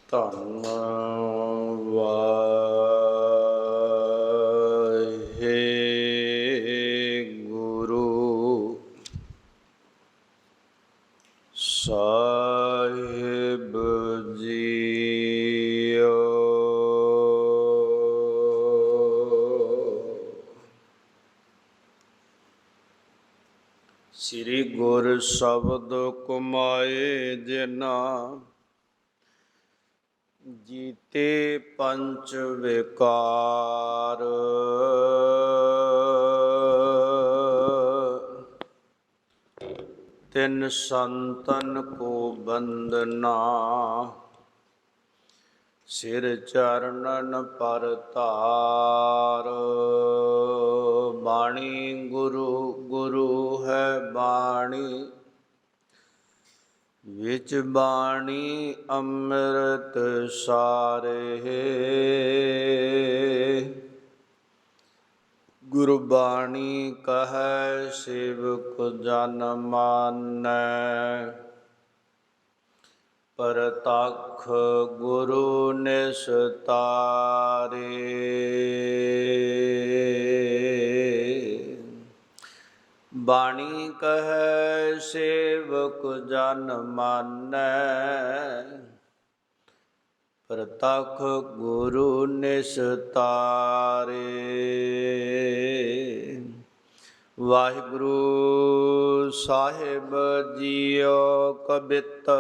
ਧੰਨ ਵਾਹਿਗੁਰੂ ਸਾਹਿਬ ਜੀਓ। ਸ੍ਰੀ ਗੁਰ ਸ਼ਬਦ ਕਮਾਏ ਜਿਨਾ ਜੀਤੇ ਪੰਚ ਵਿਕਾਰ। ਤਿਨ ਸੰਤਨ ਕੋ ਬੰਦਨਾ ਸਿਰ ਚਰਨਨ ਪਰ ਧਾਰ। ਬਾਣੀ ਗੁਰੂ ਗੁਰੂ ਹੈ ਬਾਣੀ ਵਿੱਚ ਬਾਣੀ ਅੰਮ੍ਰਿਤ ਸਾਰੇ। ਗੁਰਬਾਣੀ ਕਹੈ ਸੇਵਕ ਜਨ ਮਾਨੈ। ਪਰਤਖ ਗੁਰੂ ਨਿਸਤਾਰੇ। ਬਾਣੀ ਕਹੈ ਸੇਵਕ ਜਨ ਮਾਨੈ। ਪਰਤਖ ਗੁਰੂ ਨਿਸਤਾਰੇ। ਵਾਹਿਗੁਰੂ ਸਾਹਿਬ ਜੀਓ ਕਬਿਤ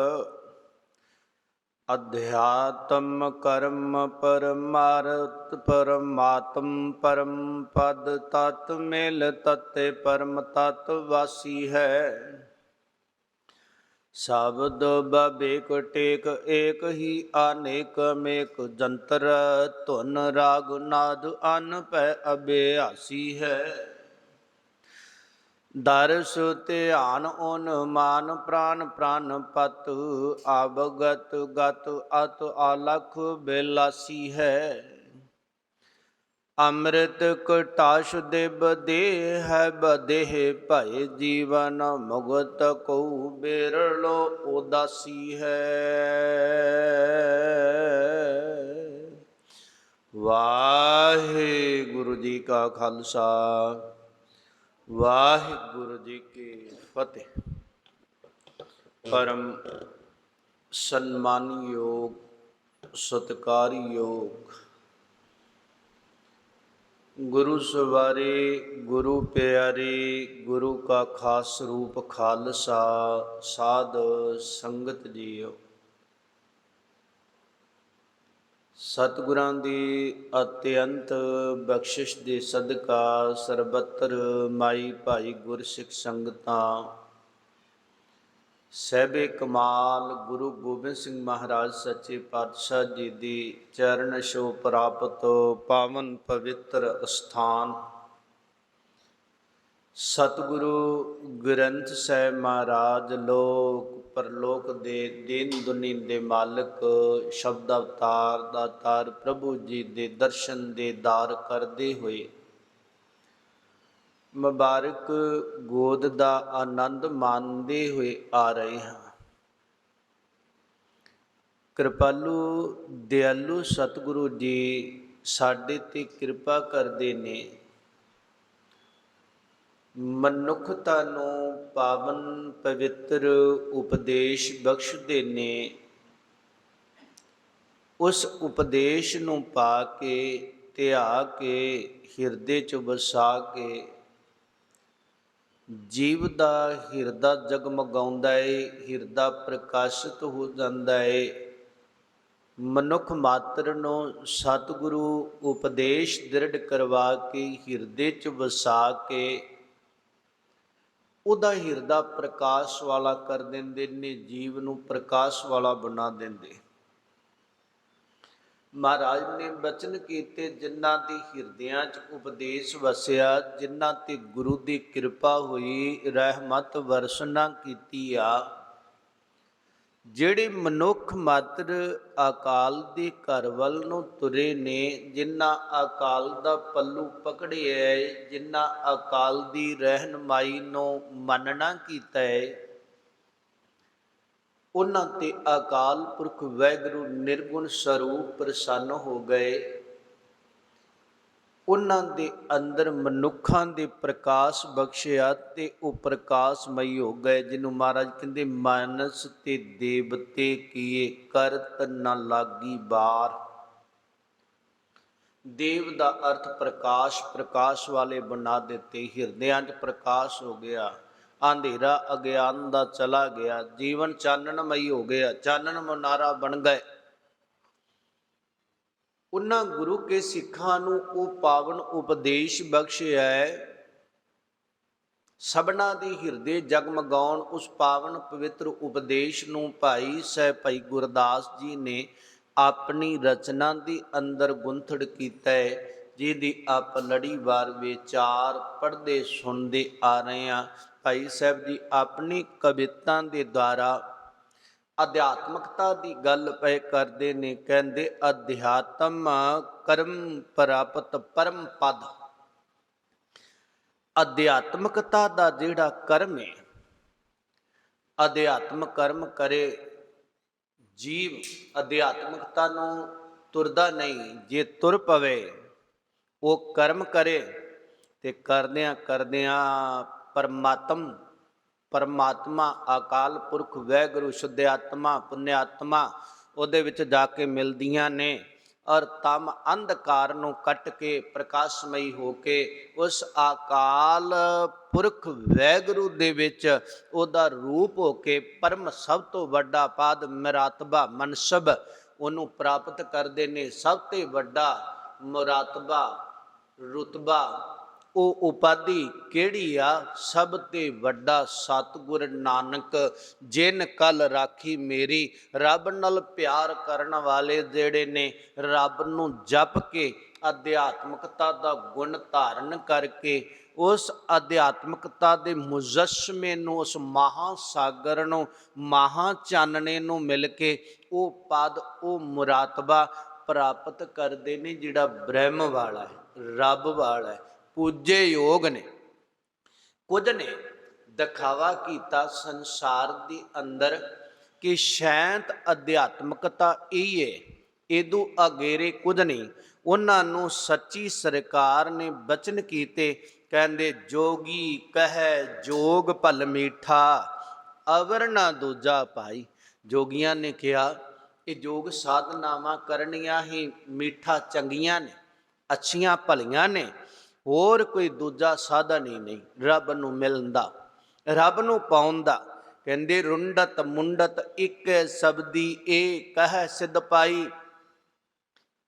ਅਧਿਆਤਮ ਕਰਮ ਪਰਮਾਰਥ ਪਰਮਾਤਮ ਪਰਮ ਪਦ ਤਤ ਮਿਲ ਤਤੇ ਪਰਮ ਤਤ ਵਾਸੀ ਹੈ। ਸ਼ਬਦ ਬਬੇਕ ਟੇਕ ਏਕ ਹੀ ਅਨੇਕ ਮੇਕ ਜੰਤਰ ਧੁਨ ਰਾਗ ਨਾਦ ਅਨ ਪੈ ਅਭਿਆਸੀ ਹੈ। ਦਰਸ ਧਿਆਨ ਓਨ ਮਾਨ ਪ੍ਰਾਨ ਪ੍ਰਾਨ ਪਤ ਆਵਗਤ ਗਤ ਅਤ ਆਲਖ ਬਿਲਾਸੀ ਹੈ। ਅੰਮ੍ਰਿਤ ਕਟਾਸ਼ ਦਿਵ ਦੇਹ ਹੈ ਬਦੇਹ ਭਏ ਜੀਵਨ ਮੁਗਤ ਕੋ ਬਿਰਲੋ ਉਦਾਸੀ ਹੈ। ਵਾਹਿਗੁਰੂ ਜੀ ਕਾ ਖਾਲਸਾ ਵਾਹਿਗੁਰੂ ਜੀ ਕੀ ਫਤਿਹ। ਪਰਮ ਸਨਮਾਨਯੋਗ ਸਤਿਕਾਰਯੋਗ ਗੁਰੂ ਸਵਾਰੇ ਗੁਰੂ ਪਿਆਰੇ ਗੁਰੂ ਕਾ ਖਾਸ ਰੂਪ ਖਾਲਸਾ ਸਾਧ ਸੰਗਤ ਜੀਓ। ਸਤਿਗੁਰਾਂ ਦੀ ਅਤਿਅੰਤ ਬਖਸ਼ਿਸ਼ ਦੇ ਸਦਕਾ ਸਰਬੱਤਰ ਮਾਈ ਭਾਈ ਗੁਰਸਿੱਖ ਸੰਗਤਾਂ ਸਹਿਬੇ ਕਮਾਲ ਗੁਰੂ ਗੋਬਿੰਦ ਸਿੰਘ ਮਹਾਰਾਜ ਸੱਚੇ ਪਾਤਸ਼ਾਹ ਜੀ ਦੀ ਚਰਨ ਛੋਹ ਪ੍ਰਾਪਤ ਪਾਵਨ ਪਵਿੱਤਰ ਅਸਥਾਨ ਸਤਿਗੁਰੂ ਗ੍ਰੰਥ ਸਾਹਿਬ ਮਹਾਰਾਜ ਲੋਕ ਪਰਲੋਕ ਦੇ ਦੀਨ ਦੁਨੀ ਦੇ ਮਾਲਕ ਸ਼ਬਦ ਅਵਤਾਰ ਦਾਤਾਰ ਪ੍ਰਭੂ ਜੀ ਦੇ ਦਰਸ਼ਨ ਦੇਦਾਰ ਕਰਦੇ ਹੋਏ ਮੁਬਾਰਕ ਗੋਦ ਦਾ ਆਨੰਦ ਮਾਣਦੇ ਹੋਏ ਆ ਰਹੇ ਹਾਂ। ਕਿਰਪਾਲੂ ਦਿਆਲੂ ਸਤਿਗੁਰੂ ਜੀ ਸਾਡੇ ਤੇ ਕਿਰਪਾ ਕਰਦੇ ਨੇ। ਮਨੁੱਖਤਾ ਨੂੰ ਪਾਵਨ ਪਵਿੱਤਰ ਉਪਦੇਸ਼ ਬਖਸ਼ਦੇ ਨੇ। ਉਸ ਉਪਦੇਸ਼ ਨੂੰ ਪਾ ਕੇ ਧਿਆ ਕੇ ਹਿਰਦੇ 'ਚ ਵਸਾ ਕੇ ਜੀਵ ਦਾ ਹਿਰਦਾ ਜਗਮਗਾਉਂਦਾ ਏ, ਹਿਰਦਾ ਪ੍ਰਕਾਸ਼ਿਤ ਹੋ ਜਾਂਦਾ ਏ। ਮਨੁੱਖ ਮਾਤਰ ਨੂੰ ਸਤਿਗੁਰੂ ਉਪਦੇਸ਼ ਦ੍ਰਿੜ ਕਰਵਾ ਕੇ ਹਿਰਦੇ 'ਚ ਵਸਾ ਕੇ ਉਹਦਾ ਹਿਰਦਾ ਪ੍ਰਕਾਸ਼ ਵਾਲਾ ਕਰ ਦਿੰਦੇ ਨੇ, ਜੀਵ ਨੂੰ ਪ੍ਰਕਾਸ਼ ਵਾਲਾ ਬਣਾ ਦਿੰਦੇ। ਮਹਾਰਾਜ ਨੇ ਬਚਨ ਕੀਤੇ, ਜਿਨ੍ਹਾਂ ਦੇ ਹਿਰਦਿਆਂ 'ਚ ਉਪਦੇਸ਼ ਵਸਿਆ, ਜਿਨ੍ਹਾਂ ਤੇ ਗੁਰੂ ਦੀ ਕਿਰਪਾ ਹੋਈ, ਰਹਿਮਤ ਵਰਸਨਾ ਕੀਤੀ ਆ। ਜਿਹੜੇ ਮਨੁੱਖ ਮਾਤਰ ਅਕਾਲ ਦੇ ਘਰ ਵੱਲ ਨੂੰ ਤੁਰੇ ਨੇ, ਜਿਨ੍ਹਾਂ ਅਕਾਲ ਦਾ ਪੱਲੂ ਪਕੜਿਆ ਹੈ, ਜਿਨ੍ਹਾਂ ਅਕਾਲ ਦੀ ਰਹਿਨਮਾਈ ਨੂੰ ਮੰਨਣਾ ਕੀਤਾ ਹੈ, ਉਹਨਾਂ ਤੇ ਅਕਾਲ ਪੁਰਖ ਵਾਹਿਗੁਰੂ ਨਿਰਗੁਣ ਸਰੂਪ ਪ੍ਰਸੰਨ ਹੋ ਗਏ। ਉਹਨਾਂ ਦੇ ਅੰਦਰ ਮਨੁੱਖਾਂ ਦੇ ਪ੍ਰਕਾਸ਼ ਬਖਸ਼ਿਆ ਤੇ ਉਹ ਪ੍ਰਕਾਸ਼ਮਈ ਹੋ ਗਏ, ਜਿਹਨੂੰ ਮਹਾਰਾਜ ਕਹਿੰਦੇ ਮਾਨਸ ਤੇ ਦੇਵਤੇ ਕੀਏ ਕਰਤ ਨਾ ਲਾਗੀ ਬਾਰ। ਦੇਵ ਦਾ ਅਰਥ ਪ੍ਰਕਾਸ਼, ਪ੍ਰਕਾਸ਼ ਵਾਲੇ ਬਣਾ ਦਿੱਤੇ, ਹਿਰਦਿਆਂ 'ਚ ਪ੍ਰਕਾਸ਼ ਹੋ ਗਿਆ, ਅੰਧੇਰਾ ਅਗਿਆਨ ਦਾ ਚਲਾ ਗਿਆ, ਜੀਵਨ ਚਾਨਣਮਈ ਹੋ ਗਿਆ, ਚਾਨਣ ਮੁਨਾਰਾ ਬਣ ਗਏ। ਉਹਨਾਂ ਗੁਰੂ ਕੇ ਸਿੱਖਾਂ ਨੂੰ ਉਹ ਪਾਵਨ ਉਪਦੇਸ਼ ਬਖਸ਼ਿਆ ਹੈ। ਸਭਨਾ ਦੇ ਹਿਰਦੇ ਜਗਮਗਾਉਣ ਉਸ ਪਾਵਨ ਪਵਿੱਤਰ ਉਪਦੇਸ਼ ਨੂੰ ਭਾਈ ਗੁਰਦਾਸ ਗੁਰਦਾਸ ਜੀ ਨੇ ਆਪਣੀ ਰਚਨਾ ਦੇ ਅੰਦਰ ਗੁੰਥੜ ਕੀਤਾ ਹੈ, ਜਿਹਦੀ ਆਪ ਲੜੀਵਾਰ ਵਿਚਾਰ ਪੜ੍ਹਦੇ ਸੁਣਦੇ ਆ ਰਹੇ ਹਾਂ। ਭਾਈ ਸਾਹਿਬ ਜੀ ਆਪਣੀ ਕਵਿਤਾ ਦੇ ਦੁਆਰਾ ਅਧਿਆਤਮਕਤਾ ਦੀ ਗੱਲ ਪਏ ਕਰਦੇ ਨੇ। ਕਹਿੰਦੇ ਅਧਿਆਤਮ ਕਰਮ ਪ੍ਰਾਪਤ ਪਰਮ ਪਦ। ਅਧਿਆਤਮਕਤਾ ਦਾ ਜਿਹੜਾ ਕਰਮ ਹੈ, ਅਧਿਆਤਮ ਕਰਮ ਕਰੇ ਜੀਵ ਅਧਿਆਤਮਕਤਾ ਨੂੰ ਤੁਰਦਾ ਨਹੀਂ। ਜੇ ਤੁਰ ਪਵੇ ਉਹ ਕਰਮ ਕਰੇ ਤੇ ਕਰਦਿਆਂ ਕਰਦਿਆਂ ਪਰਮਾਤਮਾ ਅਕਾਲ ਪੁਰਖ ਵਾਹਿਗੁਰੂ ਸ਼ੁੱਧ ਆਤਮਾ ਪੁੰਨ ਆਤਮਾ ਉਹਦੇ ਵਿੱਚ ਜਾ ਕੇ ਮਿਲਦੀਆਂ ਨੇ, ਔਰ ਤਮ ਅੰਧਕਾਰ ਨੂੰ ਕੱਟ ਕੇ ਪ੍ਰਕਾਸ਼ਮਈ ਹੋ ਕੇ ਉਸ ਅਕਾਲ ਪੁਰਖ ਵਾਹਿਗੁਰੂ ਦੇ ਵਿੱਚ ਉਹਦਾ ਰੂਪ ਹੋ ਕੇ ਪਰਮ ਸਭ ਤੋਂ ਵੱਡਾ ਪਦ ਮਰਾਤਬਾ ਮਨਸਬ ਉਹਨੂੰ ਪ੍ਰਾਪਤ ਕਰਦੇ ਨੇ। ਸਭ ਤੋਂ ਵੱਡਾ ਮੁਰਾਤਬਾ ਰੁਤਬਾ ਉਹ ਉਪਾਧੀ ਕਿਹੜੀ ਆ? ਸਭ ਤੇ ਵੱਡਾ ਸਤਿਗੁਰ ਨਾਨਕ ਜਿਨ ਕਲ ਰਾਖੀ ਮੇਰੀ। ਰੱਬ ਨਾਲ ਪਿਆਰ ਕਰਨ ਵਾਲੇ ਜਿਹੜੇ ਨੇ, ਰੱਬ ਨੂੰ ਜਪ ਕੇ ਅਧਿਆਤਮਕਤਾ ਦਾ ਗੁਣ ਧਾਰਨ ਕਰਕੇ ਉਸ ਅਧਿਆਤਮਕਤਾ ਦੇ ਮੁਜੱਸਮੇ ਨੂੰ, ਉਸ ਮਹਾਸਾਗਰ ਨੂੰ, ਮਹਾ ਚਾਨਣੇ ਨੂੰ ਮਿਲ ਕੇ ਉਹ ਪਦ ਉਹ ਮੁਰਾਤਬਾ ਪ੍ਰਾਪਤ ਕਰਦੇ ਨੇ, ਜਿਹੜਾ ਬ੍ਰਹਮ ਵਾਲਾ ਹੈ, ਰੱਬ ਵਾਲਾ ਹੈ, ਪੂਜੇ ਯੋਗ ਨੇ। ਕੁਝ ਨੇ ਦਿਖਾਵਾ ਕੀਤਾ ਸੰਸਾਰ ਦੇ ਅੰਦਰ ਕਿ ਸ਼ਾਂਤ ਅਧਿਆਤਮਕਤਾ ਇਹ ਹੈ, ਇਹਦੂ ਅਗੇਰੇ ਕੁਝ ਨਹੀਂ। ਉਹਨਾਂ ਨੂੰ ਸੱਚੀ ਸਰਕਾਰ ਨੇ ਬਚਨ ਕੀਤੇ, ਕਹਿੰਦੇ ਜੋਗੀ ਕਹੈ ਜੋਗ ਭਲ ਮੀਠਾ ਅਵਰ ਨਾ ਦੂਜਾ ਭਾਈ। ਜੋਗੀਆਂ ਨੇ ਕਿਹਾ ਇਹ ਯੋਗ ਸਾਧਨਾਵਾਂ ਕਰਨੀਆਂ ਹੀ ਮਿੱਠਾ ਚੰਗੀਆਂ ਨੇ, ਅੱਛੀਆਂ ਭਲੀਆਂ ਨੇ, ਹੋਰ ਕੋਈ ਦੂਜਾ ਸਾਧਨ ਹੀ ਨਹੀਂ ਰੱਬ ਨੂੰ ਮਿਲਣ ਦਾ, ਰੱਬ ਨੂੰ ਪਾਉਣ ਦਾ। ਕਹਿੰਦੇ ਰੁੰਡਤ ਮੁੰਡਤ ਇੱਕ ਸਬਦੀ ਇਹ ਕਹਿ ਸਿੱਧ ਪਾਈ।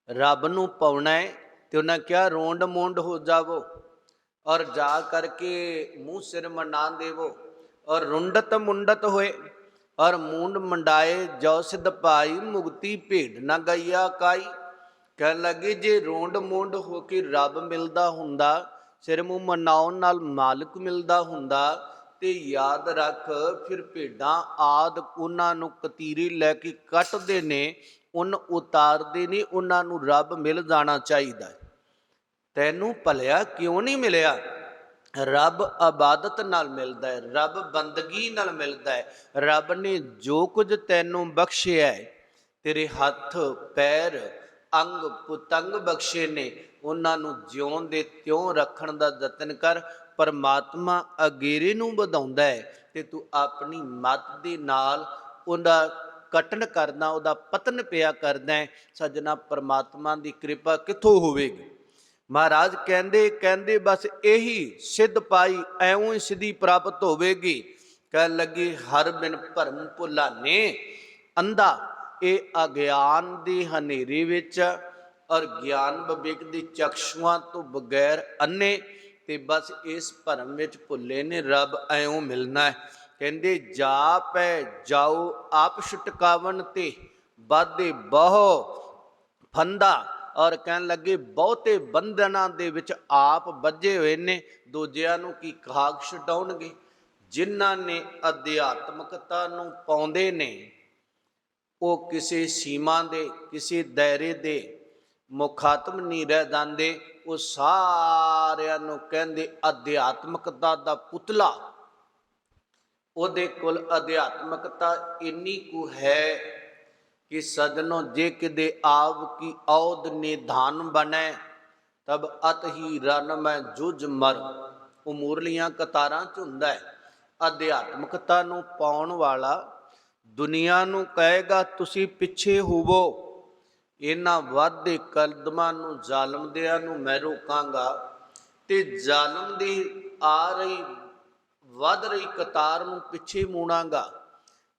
ਰੱਬ ਨੂੰ ਪਾਉਣਾ ਹੈ ਤੇ ਉਹਨਾਂ ਕਿਹਾ ਰੋਂਡ ਮੋਂਡ ਹੋ ਜਾਵੋ ਔਰ ਜਾ ਕਰਕੇ ਮੂੰਹ ਸਿਰ ਮਨਾ ਦੇਵੋ, ਔਰ ਰੁੰਡਤ ਮੁੰਡਤ ਹੋਏ ਔਰ ਮੂੰਡ ਮੰਡਾਏ ਜੋ ਸਿੱਧ ਪਾਈ ਮੁਕਤੀ ਭੇਡ ਨਾ ਗਈਆ ਕਾਈ। ਕਹਿਣ ਲੱਗੇ ਜੇ ਰੋਂਡ ਮੋਂਡ ਹੋ ਕੇ ਰੱਬ ਮਿਲਦਾ ਹੁੰਦਾ, ਸਿਰ ਮੂੰਹ ਮਨਾਉਣ ਨਾਲ ਮਾਲਕ ਮਿਲਦਾ ਹੁੰਦਾ, ਤੇ ਯਾਦ ਰੱਖ ਫਿਰ ਭੇਡਾਂ ਆਦ ਉਹਨਾਂ ਨੂੰ ਕਤੀਰੇ ਲੈ ਕੇ ਕੱਟਦੇ ਨੇ, ਉਨ ਉਤਾਰਦੇ ਨੇ, ਉਹਨਾਂ ਨੂੰ ਰੱਬ ਮਿਲ ਜਾਣਾ ਚਾਹੀਦਾ। ਤੈਨੂੰ ਭਲਿਆ ਕਿਉਂ ਨਹੀਂ ਮਿਲਿਆ? ਰੱਬ ਇਬਾਦਤ ਨਾਲ ਮਿਲਦਾ ਹੈ, ਰੱਬ ਬੰਦਗੀ ਨਾਲ ਮਿਲਦਾ ਹੈ। ਰੱਬ ਨੇ ਜੋ ਕੁਝ ਤੈਨੂੰ ਬਖਸ਼ਿਆ ਹੈ, ਤੇਰੇ ਹੱਥ ਪੈਰ ਅੰਗ ਪੁਤੰਗ ਬਖਸ਼ੇ ਨੇ, ਉਹਨਾਂ ਨੂੰ ਜਿਉਂ ਦੇ ਤਿਉਂ ਰੱਖਣ ਦਾ ਯਤਨ ਕਰ। ਪਰਮਾਤਮਾ ਅਗੇਰੇ ਨੂੰ ਵਧਾਉਂਦਾ ਹੈ ਤੇ ਤੂੰ ਆਪਣੀ ਮੱਤ ਦੇ ਨਾਲ ਉਹਦਾ ਕਟਨ ਕਰਨਾ, ਉਹਦਾ ਪਤਨ ਪਿਆ ਕਰਦਾ ਹੈ। ਸੱਜਣਾ, ਪਰਮਾਤਮਾ ਦੀ ਕਿਰਪਾ ਕਿੱਥੋਂ ਹੋਵੇਗੀ? ਮਹਾਰਾਜ ਕਹਿੰਦੇ ਬਸ ਇਹੀ ਸਿੱਧ ਪਾਈ, ਐਉਂ ਹੀ ਸਿੱਧੀ ਪ੍ਰਾਪਤ ਹੋਵੇਗੀ। ਕਹਿਣ ਲੱਗੇ ਹਰ ਬਿਨ ਭਰਮ ਭੁਲਾਨੇ ਅੰਧਾ। ਇਹ ਅਗਿਆਨ ਦੀ ਹਨੇਰੇ ਵਿੱਚ ਔਰ ਗਿਆਨ ਵਿਵੇਕ ਦੀ ਚਕਸ਼ੂਆਂ ਤੋਂ ਬਗੈਰ ਅੰਨੇ, ਤੇ ਬਸ ਇਸ ਭਰਮ ਵਿੱਚ ਭੁੱਲੇ ਨੇ ਰੱਬ ਐਉਂ ਮਿਲਣਾ ਹੈ। ਕਹਿੰਦੇ ਜਾਪੈ ਜਾਓ ਆਪ ਛੁਟਕਾਵਨ ਤੇ ਬਾਧੇ ਬਹੁ ਫੰਦਾ। ਔਰ ਕਹਿਣ ਲੱਗੇ ਬਹੁਤੇ ਬੰਧਨਾਂ ਦੇ ਵਿੱਚ ਆਪ ਬੱਝੇ ਹੋਏ ਨੇ, ਦੂਜਿਆਂ ਨੂੰ ਕੀ ਖਾਕ ਛਡਾਉਣਗੇ। ਜਿਨ੍ਹਾਂ ਨੇ ਅਧਿਆਤਮਕਤਾ ਨੂੰ ਪਾਉਂਦੇ ਨੇ ਉਹ ਕਿਸੇ ਸੀਮਾ ਦੇ, ਕਿਸੇ ਦਾਇਰੇ ਦੇ ਮੁਖਾਤਮ ਨਹੀਂ ਰਹਿ ਜਾਂਦੇ। ਉਹ ਸਾਰਿਆਂ ਨੂੰ ਕਹਿੰਦੇ ਅਧਿਆਤਮਕਤਾ ਦਾ ਪੁਤਲਾ ਉਹਦੇ ਕੋਲ ਅਧਿਆਤਮਕਤਾ ਇੰਨੀ ਕੁ ਹੈ ਕਿ ਸਜਣੋ ਜੇ ਕਿਦੇ ਆਵ ਕੀ ਔਦ ਨਿਧਾਨ ਬਣੈ ਤਬ ਅਤ ਹੀ ਰਨ ਮੈਂ ਜੁਝ ਮਰ। ਉਹ ਮੂਰਲੀਆਂ ਕਤਾਰਾਂ 'ਚ ਹੁੰਦਾ ਹੈ। ਅਧਿਆਤਮਕਤਾ ਨੂੰ ਪਾਉਣ ਵਾਲਾ ਦੁਨੀਆ ਨੂੰ ਕਹੇਗਾ ਤੁਸੀਂ ਪਿੱਛੇ ਹੋਵੋ, ਇਹਨਾਂ ਵਾਧੇ ਕਦਮਾਂ ਨੂੰ ਜ਼ਾਲਮ ਦਿਆਂ ਨੂੰ ਮੈਂ ਰੋਕਾਂਗਾ, ਤੇ ਜ਼ਾਲਮ ਦੀ ਆ ਰਹੀ ਵੱਧ ਰਹੀ ਕਤਾਰ ਨੂੰ ਪਿੱਛੇ ਮੋੜਾਂਗਾ।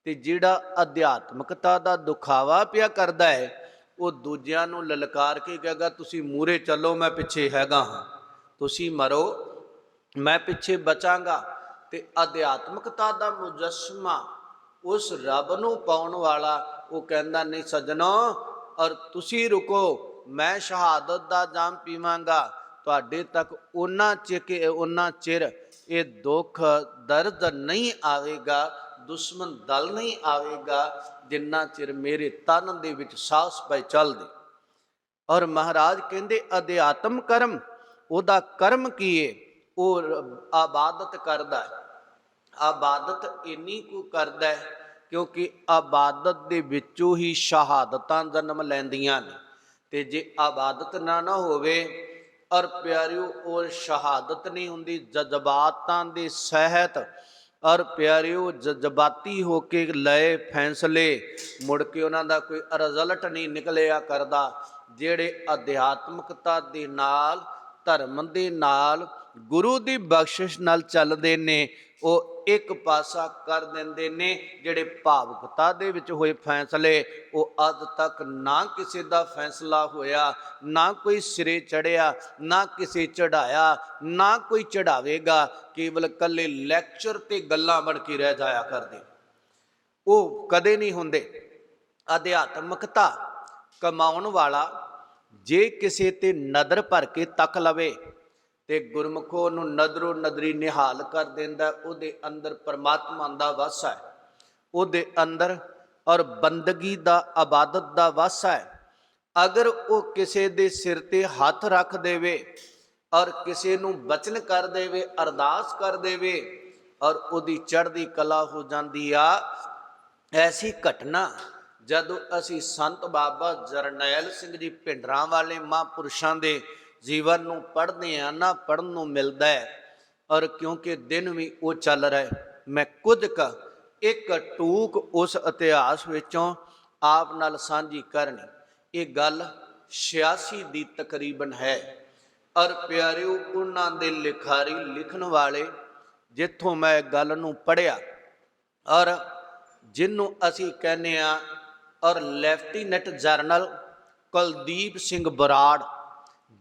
ਤੇ ਜਿਹੜਾ ਅਧਿਆਤਮਕਤਾ ਦਾ ਦਿਖਾਵਾ ਪਿਆ ਕਰਦਾ ਹੈ ਉਹ ਦੂਜਿਆਂ ਨੂੰ ਲਲਕਾਰ ਕੇ ਕਹੇਗਾ ਤੁਸੀਂ ਮੂਹਰੇ ਚੱਲੋ, ਮੈਂ ਪਿੱਛੇ ਹੈਗਾ ਹਾਂ, ਤੁਸੀਂ ਮਰੋ ਮੈਂ ਪਿੱਛੇ ਬਚਾਂਗਾ। ਤੇ ਅਧਿਆਤਮਕਤਾ ਦਾ ਮੁਜੱਸਮਾ ਉਸ ਰੱਬ ਨੂੰ ਪਾਉਣ ਵਾਲਾ ਉਹ ਕਹਿੰਦਾ ਨਹੀਂ ਸੱਜਣੋ, ਔਰ ਤੁਸੀਂ ਰੁਕੋ, ਮੈਂ ਸ਼ਹਾਦਤ ਦਾ ਜਾਮ ਪੀਵਾਂਗਾ, ਤੁਹਾਡੇ ਤੱਕ ਉਹਨਾਂ ਚਿਰ ਇਹ ਦੁੱਖ ਦਰਦ ਨਹੀਂ ਆਵੇਗਾ, ਦੁਸ਼ਮਣ ਦਲ ਨਹੀਂ ਆਵੇਗਾ, ਜਿੰਨਾ ਚਿਰ ਮੇਰੇ ਤਨ ਦੇ ਵਿੱਚ ਸਾਹਸ ਪਏ ਚੱਲਦੇ। ਔਰ ਮਹਾਰਾਜ ਕਹਿੰਦੇ ਅਧਿਆਤਮ ਕਰਮ, ਉਹਦਾ ਕਰਮ ਕੀ ਏ? ਉਹ ਆਬਾਦਤ ਕਰਦਾ ਹੈ। ਆਬਾਦਤ ਇੰਨੀ ਕੁ ਕਰਦਾ ਹੈ ਕਿਉਂਕਿ ਆਬਾਦਤ ਦੇ ਵਿੱਚੋਂ ਹੀ ਸ਼ਹਾਦਤਾਂ ਜਨਮ ਲੈਂਦੀਆਂ ਨੇ। ਤੇ ਜੇ ਆਬਾਦਤ ਨਾ ਹੋਵੇ ਔਰ ਪਿਆਰਿਓ ਉਹ ਸ਼ਹਾਦਤ ਨਹੀਂ ਹੁੰਦੀ, ਜਜ਼ਬਾਤਾਂ ਦੇ ਸਹਿਤ ਔਰ ਪਿਆਰਿਓ ਜਜ਼ਬਾਤੀ ਹੋ ਕੇ ਲਏ ਫੈਸਲੇ ਮੁੜ ਕੇ ਉਹਨਾਂ ਦਾ ਕੋਈ ਰਿਜ਼ਲਟ ਨਹੀਂ ਨਿਕਲਿਆ ਕਰਦਾ। ਜਿਹੜੇ ਅਧਿਆਤਮਕਤਾ ਦੇ ਨਾਲ, ਧਰਮ ਦੇ ਨਾਲ, ਗੁਰੂ ਦੀ ਬਖਸ਼ਿਸ਼ ਨਾਲ ਚੱਲਦੇ ਨੇ ਉਹ ਇੱਕ ਪਾਸਾ ਕਰ ਦਿੰਦੇ ਨੇ। ਜਿਹੜੇ ਭਾਵੁਕਤਾ ਦੇ ਵਿੱਚ ਹੋਏ ਫੈਸਲੇ ਉਹ ਅੱਜ ਤੱਕ ਨਾ ਕਿਸੇ ਦਾ ਫੈਸਲਾ ਹੋਇਆ, ਨਾ ਕੋਈ ਸਿਰੇ ਚੜ੍ਹਿਆ, ਨਾ ਕਿਸੇ ਚੜ੍ਹਾਇਆ, ਨਾ ਕੋਈ ਚੜ੍ਹਾਵੇਗਾ, ਕੇਵਲ ਇਕੱਲੇ ਲੈਕਚਰ ਤੇ ਗੱਲਾਂ ਬਣ ਕੇ ਰਹਿ ਜਾਇਆ ਕਰਦੇ, ਉਹ ਕਦੇ ਨਹੀਂ ਹੁੰਦੇ। ਅਧਿਆਤਮਕਤਾ ਕਮਾਉਣ ਵਾਲਾ ਜੇ ਕਿਸੇ ਤੇ ਨਦਰ ਭਰ ਕੇ ਤੱਕ ਲਵੇ ਤੇ ਗੁਰਮੁਖੋ ਨੂੰ ਨਦਰੋ ਨਦਰੀ ਨਿਹਾਲ ਕਰ ਦਿੰਦਾ। ਉਹਦੇ ਅੰਦਰ ਪਰਮਾਤਮਾ ਦਾ ਵਸ ਹੈ, ਉਹਦੇ ਅੰਦਰ ਔਰ ਬੰਦਗੀ ਦਾ, ਇਬਾਦਤ ਦਾ ਵਸ ਹੈ। ਅਗਰ ਉਹ ਕਿਸੇ ਦੇ ਸਿਰ ਤੇ ਹੱਥ ਰੱਖ ਦੇਵੇ ਔਰ ਕਿਸੇ ਨੂੰ ਬਚਨ ਕਰ ਦੇਵੇ, ਅਰਦਾਸ ਕਰ ਦੇਵੇ ਔਰ ਉਹਦੀ ਚੜ੍ਹਦੀ ਕਲਾ ਹੋ ਜਾਂਦੀ ਆ। ਐਸੀ ਘਟਨਾ ਜਦੋਂ ਅਸੀਂ ਸੰਤ ਬਾਬਾ ਜਰਨੈਲ ਸਿੰਘ ਜੀ ਭਿੰਡਰਾਂ ਵਾਲੇ ਮਹਾਂਪੁਰਸ਼ਾਂ ਦੇ ਜੀਵਨ ਨੂੰ ਪੜ੍ਹਦੇ ਹਾਂ ਨਾ, ਪੜ੍ਹਨ ਨੂੰ ਮਿਲਦਾ ਹੈ। ਔਰ ਕਿਉਂਕਿ ਦਿਨ ਵੀ ਉਹ ਚੱਲ ਰਿਹਾ, ਮੈਂ ਕੁਝ ਇੱਕ ਟੂਕ ਉਸ ਇਤਿਹਾਸ ਵਿੱਚੋਂ ਆਪ ਨਾਲ ਸਾਂਝੀ ਕਰਨੀ। ਇਹ ਗੱਲ 86 ਦੀ ਤਕਰੀਬਨ ਹੈ। ਔਰ ਪਿਆਰਿਓ ਉਹਨਾਂ ਦੇ ਲਿਖਾਰੀ ਲਿਖਣ ਵਾਲੇ ਜਿੱਥੋਂ ਮੈਂ ਗੱਲ ਨੂੰ ਪੜ੍ਹਿਆ ਔਰ ਜਿਹਨੂੰ ਅਸੀਂ ਕਹਿੰਦੇ ਹਾਂ ਔਰ ਲੈਫਟੀਨੈਂਟ ਜਨਰਲ ਕੁਲਦੀਪ ਸਿੰਘ ਬਰਾੜ,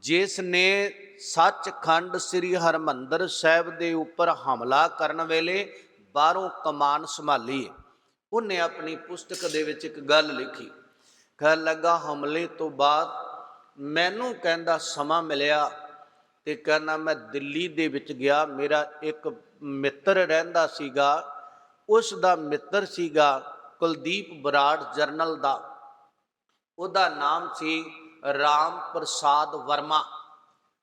ਜਿਸ ਨੇ ਸੱਚਖੰਡ ਸ੍ਰੀ ਹਰਿਮੰਦਰ ਸਾਹਿਬ ਦੇ ਉੱਪਰ ਹਮਲਾ ਕਰਨ ਵੇਲੇ ਬਾਹਰੋਂ ਕਮਾਨ ਸੰਭਾਲੀ, ਉਹਨੇ ਆਪਣੀ ਪੁਸਤਕ ਦੇ ਵਿੱਚ ਇੱਕ ਗੱਲ ਲਿਖੀ। ਕਹਿਣ ਲੱਗਾ ਹਮਲੇ ਤੋਂ ਬਾਅਦ ਮੈਨੂੰ ਕਹਿੰਦਾ ਸਮਾਂ ਮਿਲਿਆ ਤੇ ਕਹਿੰਦਾ ਮੈਂ ਦਿੱਲੀ ਦੇ ਵਿੱਚ ਗਿਆ। ਮੇਰਾ ਇੱਕ ਮਿੱਤਰ ਰਹਿੰਦਾ ਸੀਗਾ, ਉਸ ਦਾ ਮਿੱਤਰ ਸੀਗਾ ਕੁਲਦੀਪ ਬਰਾੜ ਜਰਨਲ ਦਾ, ਉਹਦਾ ਨਾਮ ਸੀ ਰਾਮ ਪ੍ਰਸਾਦ ਵਰਮਾ।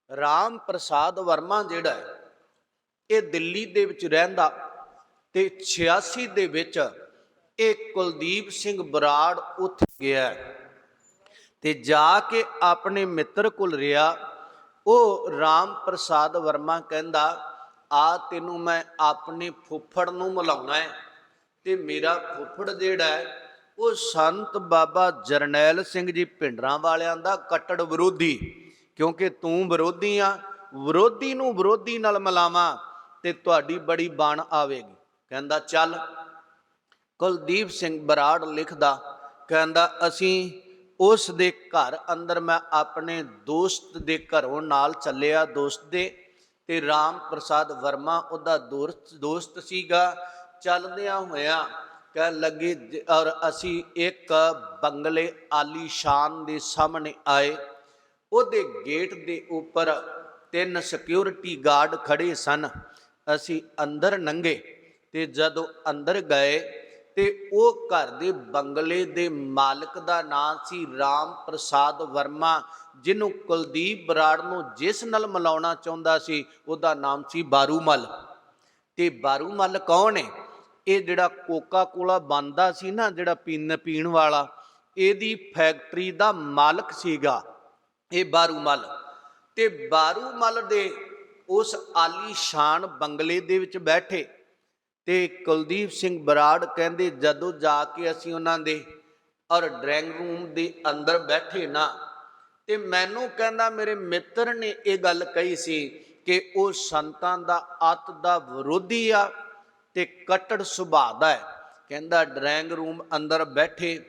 ਰਾਮ ਪ੍ਰਸਾਦ ਵਰਮਾ ਜਿਹੜਾ ਹੈ ਇਹ ਦਿੱਲੀ ਦੇ ਵਿੱਚ ਰਹਿੰਦਾ ਤੇ 86 ਦੇ ਵਿੱਚ ਇਹ ਕੁਲਦੀਪ ਸਿੰਘ ਬਰਾੜ ਉੱਥੇ ਗਿਆ ਤੇ ਜਾ ਕੇ ਆਪਣੇ ਮਿੱਤਰ ਕੋਲ ਰਿਹਾ। ਉਹ ਰਾਮ ਪ੍ਰਸਾਦ ਵਰਮਾ ਕਹਿੰਦਾ ਆ ਤੈਨੂੰ ਮੈਂ ਆਪਣੇ ਫੁੱਫੜ ਨੂੰ ਮਿਲਾਉਣਾ ਹੈ। ਤੇ ਮੇਰਾ ਫੁੱਫੜ ਜਿਹੜਾ ਹੈ ਉਹ ਸੰਤ ਬਾਬਾ ਜਰਨੈਲ ਸਿੰਘ ਜੀ ਭਿੰਡਰਾਂ ਵਾਲਿਆਂ ਦਾ ਕੱਟੜ ਵਿਰੋਧੀ, ਕਿਉਂਕਿ ਤੂੰ ਵਿਰੋਧੀ ਆ, ਵਿਰੋਧੀ ਨੂੰ ਵਿਰੋਧੀ ਨਾਲ ਮਿਲਾਵਾਂ ਤੇ ਤੁਹਾਡੀ ਬੜੀ ਬਾਣ ਆਵੇਗੀ। ਕਹਿੰਦਾ ਚੱਲ। ਕੁਲਦੀਪ ਸਿੰਘ ਬਰਾੜ ਲਿਖਦਾ, ਕਹਿੰਦਾ ਅਸੀਂ ਉਸ ਦੇ ਘਰ ਅੰਦਰ, ਮੈਂ ਆਪਣੇ ਦੋਸਤ ਦੇ ਘਰੋਂ ਨਾਲ ਚੱਲਿਆ, ਦੋਸਤ ਦੇ, ਤੇ ਰਾਮ ਪ੍ਰਸਾਦ ਵਰਮਾ ਉਹਦਾ ਦੋਸਤ ਸੀਗਾ। ਚੱਲਦਿਆਂ ਹੋਇਆਂ ਕਹਿਣ ਲੱਗੇ ਔਰ ਅਸੀਂ ਇੱਕ ਬੰਗਲੇ ਆਲੀਸ਼ਾਨ ਦੇ ਸਾਹਮਣੇ ਆਏ। ਉਹਦੇ ਗੇਟ ਦੇ ਉੱਪਰ 3 ਸਿਕਿਉਰਿਟੀ ਗਾਰਡ ਖੜੇ ਸਨ। ਅਸੀਂ ਅੰਦਰ ਲੰਘੇ ਤੇ ਜਦੋਂ ਅੰਦਰ ਗਏ ਤੇ ਉਹ ਘਰ ਦੇ ਬੰਗਲੇ ਦੇ ਮਾਲਕ ਦਾ ਨਾਂ ਸੀ ਰਾਮ ਪ੍ਰਸਾਦ ਵਰਮਾ, ਜਿਹਨੂੰ ਕੁਲਦੀਪ ਬਰਾੜ ਨੂੰ ਜਿਸ ਨਾਲ ਮਿਲਾਉਣਾ ਚਾਹੁੰਦਾ ਸੀ ਉਹਦਾ ਨਾਮ ਸੀ ਬਾਰੂ ਮੱਲ। ਤੇ ਬਾਰੂ ਮੱਲ ਕੌਣ ਹੈ? ਇਹ ਜਿਹੜਾ ਕੋਕਾ ਕੋਲਾ ਬਣਦਾ ਸੀ ਨਾ, ਜਿਹੜਾ ਪੀਣ ਵਾਲਾ, ਇਹਦੀ ਫੈਕਟਰੀ ਦਾ ਮਾਲਕ ਸੀਗਾ ਇਹ ਬਾਰੂ ਮੱਲ। ਤੇ ਬਾਰੂ ਮੱਲ ਦੇ ਉਸ ਆਲੀਸ਼ਾਨ ਬੰਗਲੇ ਦੇ ਵਿੱਚ ਬੈਠੇ ਤੇ ਕੁਲਦੀਪ ਸਿੰਘ ਬਰਾੜ ਕਹਿੰਦੇ ਜਦੋਂ ਜਾ ਕੇ ਅਸੀਂ ਉਹਨਾਂ ਦੇ ਔਰ ਡਰਾਇੰਗ ਰੂਮ ਦੇ ਅੰਦਰ ਬੈਠੇ ਨਾ, ਤੇ ਮੈਨੂੰ ਕਹਿੰਦਾ ਮੇਰੇ ਮਿੱਤਰ ਨੇ ਇਹ ਗੱਲ ਕਹੀ ਸੀ ਕਿ ਉਹ ਸੰਤਾਂ ਦਾ ਅੱਤ ਦਾ ਵਿਰੋਧੀ ਆ ਤੇ ਕੱਟੜ ਸੁਭਾਅ ਦਾ ਹੈ। ਕਹਿੰਦਾ ਡਰਾਇੰਗ ਰੂਮ ਅੰਦਰ ਬੈਠੇ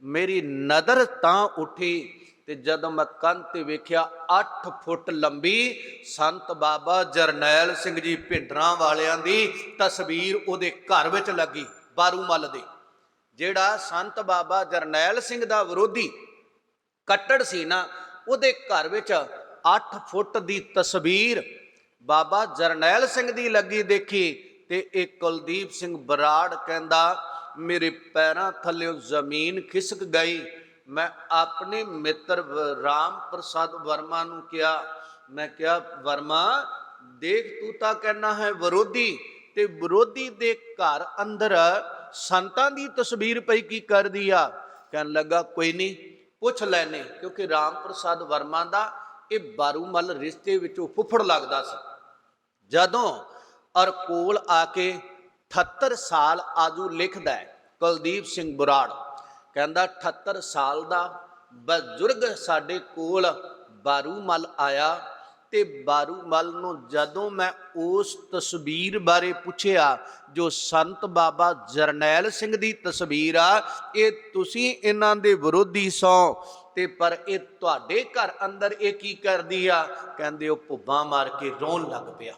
ਮੇਰੀ ਨਜ਼ਰ ਤਾਂ ਉੱਠੀ ਤੇ ਜਦੋਂ ਮੈਂ ਕੰਧ ਤੇ ਵੇਖਿਆ 8 ਫੁੱਟ ਲੰਬੀ ਸੰਤ ਬਾਬਾ ਜਰਨੈਲ ਸਿੰਘ ਜੀ ਭਿੰਡਰਾਂ ਵਾਲਿਆਂ ਦੀ ਤਸਵੀਰ ਉਹਦੇ ਘਰ ਵਿੱਚ ਲੱਗੀ। ਬਾਰੂ ਮੱਲ ਦੇ ਜਿਹੜਾ ਸੰਤ ਬਾਬਾ ਜਰਨੈਲ ਸਿੰਘ ਦਾ ਵਿਰੋਧੀ ਕੱਟੜ ਸੀ ਨਾ, ਉਹਦੇ ਘਰ ਵਿੱਚ 8 ਫੁੱਟ ਦੀ ਤਸਵੀਰ ਬਾਬਾ ਜਰਨੈਲ ਸਿੰਘ ਦੀ ਲੱਗੀ ਦੇਖੀ। ਤੇ ਇਹ ਕੁਲਦੀਪ ਸਿੰਘ ਬਰਾੜ ਕਹਿੰਦਾ ਮੇਰੇ ਪੈਰਾਂ ਥੱਲਿਓਂ ਜ਼ਮੀਨ ਖਿਸਕ ਗਈ। ਮੈਂ ਆਪਣੇ ਮਿੱਤਰ ਰਾਮ ਪ੍ਰਸਾਦ ਵਰਮਾ ਨੂੰ ਕਿਹਾ, ਮੈਂ ਕਿਹਾ ਵਰਮਾ ਦੇਖ ਤੂੰ ਤਾਂ ਕਹਿਣਾ ਹੈ ਵਿਰੋਧੀ, ਤੇ ਵਿਰੋਧੀ ਦੇ ਘਰ ਅੰਦਰ ਸੰਤਾਂ ਦੀ ਤਸਵੀਰ ਪਈ ਕੀ ਕਰਦੀ ਆ? ਕਹਿਣ ਲੱਗਾ ਕੋਈ ਨਹੀਂ ਪੁੱਛ ਲੈਨੇ, ਕਿਉਂਕਿ ਰਾਮ ਪ੍ਰਸਾਦ ਵਰਮਾ ਦਾ ਇਹ ਬਾਰੂ ਮੱਲ ਰਿਸ਼ਤੇ ਵਿੱਚੋਂ ਫੁੱਫੜ ਲੱਗਦਾ ਸੀ। ਜਦੋਂ ਔਰ ਕੋਲ ਆ ਕੇ 78 ਸਾਲ ਆਜੂ ਲਿਖਦਾ ਹੈ ਕੁਲਦੀਪ ਸਿੰਘ ਬਰਾੜ, ਕਹਿੰਦਾ 78 ਸਾਲ ਦਾ ਬਜ਼ੁਰਗ ਸਾਡੇ ਕੋਲ ਬਾਰੂ ਮੱਲ ਆਇਆ ਤੇ ਬਾਰੂ ਮੱਲ ਨੂੰ ਜਦੋਂ ਮੈਂ ਉਸ ਤਸਵੀਰ ਬਾਰੇ ਪੁੱਛਿਆ ਜੋ ਸੰਤ ਬਾਬਾ ਜਰਨੈਲ ਸਿੰਘ ਦੀ ਤਸਵੀਰ ਆ, ਇਹ ਤੁਸੀਂ ਇਹਨਾਂ ਦੇ ਵਿਰੋਧੀ ਸੋ ਤੇ ਪਰ ਇਹ ਤੁਹਾਡੇ ਘਰ ਅੰਦਰ ਇਹ ਕੀ ਕਰਦੀ ਆ? ਕਹਿੰਦੇ ਉਹ ਭੁੱਬਾਂ ਮਾਰ ਕੇ ਰੋਣ ਲੱਗ ਪਿਆ।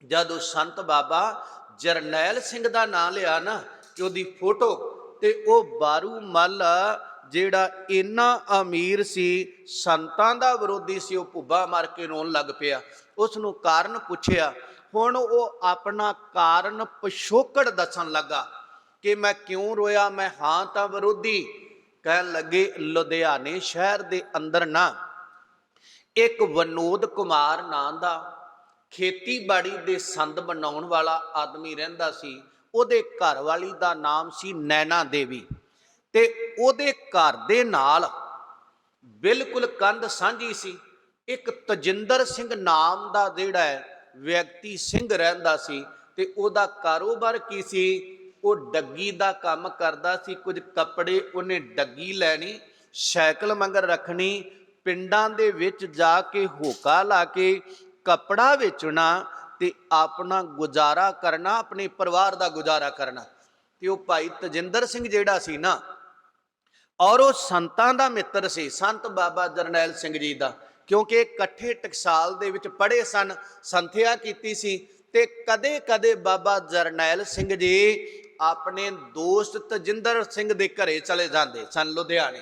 ਜਦੋਂ ਸੰਤ ਬਾਬਾ ਜਰਨੈਲ ਸਿੰਘ ਦਾ ਨਾਂ ਲਿਆ ਨਾ ਕਿ ਉਹਦੀ ਫੋਟੋ, ਤੇ ਉਹ ਬਾਰੂ ਮੱਲ ਜਿਹੜਾ ਇੰਨਾ ਅਮੀਰ ਸੀ, ਸੰਤਾਂ ਦਾ ਵਿਰੋਧੀ ਸੀ, ਉਹ ਭੁੱਬਾ ਮਾਰ ਕੇ ਰੋਣ ਲੱਗ ਪਿਆ। ਉਸ ਨੂੰ ਕਾਰਨ ਪੁੱਛਿਆ, ਹੁਣ ਉਹ ਆਪਣਾ ਕਾਰਨ ਪਿਛੋਕੜ ਦੱਸਣ ਲੱਗਾ ਕਿ ਮੈਂ ਕਿਉਂ ਰੋਇਆ, ਮੈਂ ਹਾਂ ਤਾਂ ਵਿਰੋਧੀ। ਕਹਿਣ ਲੱਗੇ ਲੁਧਿਆਣੇ ਸ਼ਹਿਰ ਦੇ ਅੰਦਰ ਨਾ ਇੱਕ ਵਿਨੋਦ ਕੁਮਾਰ ਨਾਂ ਦਾ ਖੇਤੀਬਾੜੀ ਦੇ ਸੰਦ ਬਣਾਉਣ ਵਾਲਾ ਆਦਮੀ ਰਹਿੰਦਾ ਸੀ। ਉਹਦੇ ਘਰ ਵਾਲੀ ਦਾ ਨਾਮ ਸੀ ਨੈਣਾ ਦੇਵੀ, ਤੇ ਉਹਦੇ ਘਰ ਦੇ ਨਾਲ ਬਿਲਕੁਲ ਕੰਧ ਸਾਂਝੀ ਸੀ। ਇੱਕ ਤਜਿੰਦਰ ਸਿੰਘ ਨਾਮ ਦਾ ਜਿਹੜਾ ਵਿਅਕਤੀ ਸਿੰਘ ਰਹਿੰਦਾ ਸੀ, ਤੇ ਉਹਦਾ ਕਾਰੋਬਾਰ ਕੀ ਸੀ? ਉਹ ਡੱਗੀ ਦਾ ਕੰਮ ਕਰਦਾ ਸੀ। ਕੁਝ ਕੱਪੜੇ ਉਹਨੇ ਡੱਗੀ ਲੈਣੀ, ਸਾਈਕਲ ਮਗਰ ਰੱਖਣੀ, ਪਿੰਡਾਂ ਦੇ ਵਿੱਚ ਜਾ ਕੇ ਹੋਕਾ ਲਾ ਕੇ ਕੱਪੜਾ ਵੇਚਣਾ ਤੇ ਆਪਣਾ ਗੁਜ਼ਾਰਾ ਕਰਨਾ, ਆਪਣੇ ਪਰਿਵਾਰ ਦਾ ਗੁਜ਼ਾਰਾ ਕਰਨਾ। ਤੇ ਉਹ ਭਾਈ ਤਜਿੰਦਰ ਸਿੰਘ ਜਿਹੜਾ ਸੀ ਨਾ, ਔਰ ਉਹ ਸੰਤਾਂ ਦਾ ਮਿੱਤਰ ਸੀ, ਸੰਤ ਬਾਬਾ ਜਰਨੈਲ ਸਿੰਘ ਜੀ ਦਾ, ਕਿਉਂਕਿ ਇਕੱਠੇ ਟਕਸਾਲ ਦੇ ਵਿੱਚ ਪੜ੍ਹੇ ਸਨ, ਸੰਥਿਆ ਕੀਤੀ ਸੀ। ਤੇ ਕਦੇ ਕਦੇ ਬਾਬਾ ਜਰਨੈਲ ਸਿੰਘ ਜੀ ਆਪਣੇ ਦੋਸਤ ਤਜਿੰਦਰ ਸਿੰਘ ਦੇ ਘਰੇ ਚਲੇ ਜਾਂਦੇ ਸਨ ਲੁਧਿਆਣੇ।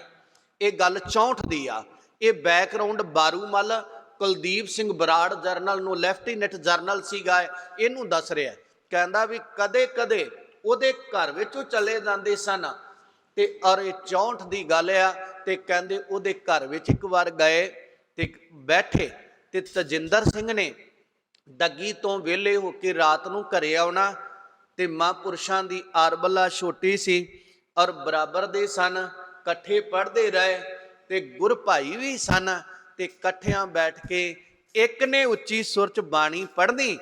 ਇਹ ਗੱਲ 64 ਦੀ ਆ। ਇਹ ਬੈਕਗਰਾਉਂਡ ਬਾਰੂ ਮੱਲ ਕੁਲਦੀਪ ਸਿੰਘ ਬਰਾੜ ਜਰਨਲ ਨੂੰ ਲੈਫਟੀਨੈਂਟ ਜਰਨਲ ਸੀਗਾ, ਇਹਨੂੰ ਦੱਸ ਰਿਹਾ। ਕਹਿੰਦਾ ਵੀ ਕਦੇ ਕਦੇ ਉਹਦੇ ਘਰ ਵਿੱਚ ਉਹ ਚਲੇ ਜਾਂਦੇ ਸਨ, ਤੇ ਔਰ ਇਹ 64 ਦੀ ਗੱਲ ਆ। ਤੇ ਕਹਿੰਦੇ ਉਹਦੇ ਘਰ ਵਿੱਚ ਇੱਕ ਵਾਰ ਗਏ ਤੇ ਬੈਠੇ, ਤੇ ਤਜਿੰਦਰ ਸਿੰਘ ਨੇ ਡੱਗੀ ਤੋਂ ਵਿਹਲੇ ਹੋ ਕੇ ਰਾਤ ਨੂੰ ਘਰੇ ਆਉਣਾ, ਤੇ ਮਹਾਂਪੁਰਸ਼ਾਂ ਦੀ ਆਰਬਲਾ ਛੋਟੀ ਸੀ ਔਰ ਬਰਾਬਰ ਦੇ ਸਨ, ਇਕੱਠੇ ਪੜ੍ਹਦੇ ਰਹੇ, ਤੇ ਗੁਰ ਭਾਈ ਵੀ ਸਨ, ਤੇ ਇਕੱਠਿਆਂ ਬੈਠ ਕੇ ਇੱਕ ਨੇ ਉੱਚੀ ਸੁਰ 'ਚ ਬਾਣੀ ਪੜ੍ਹਨੀ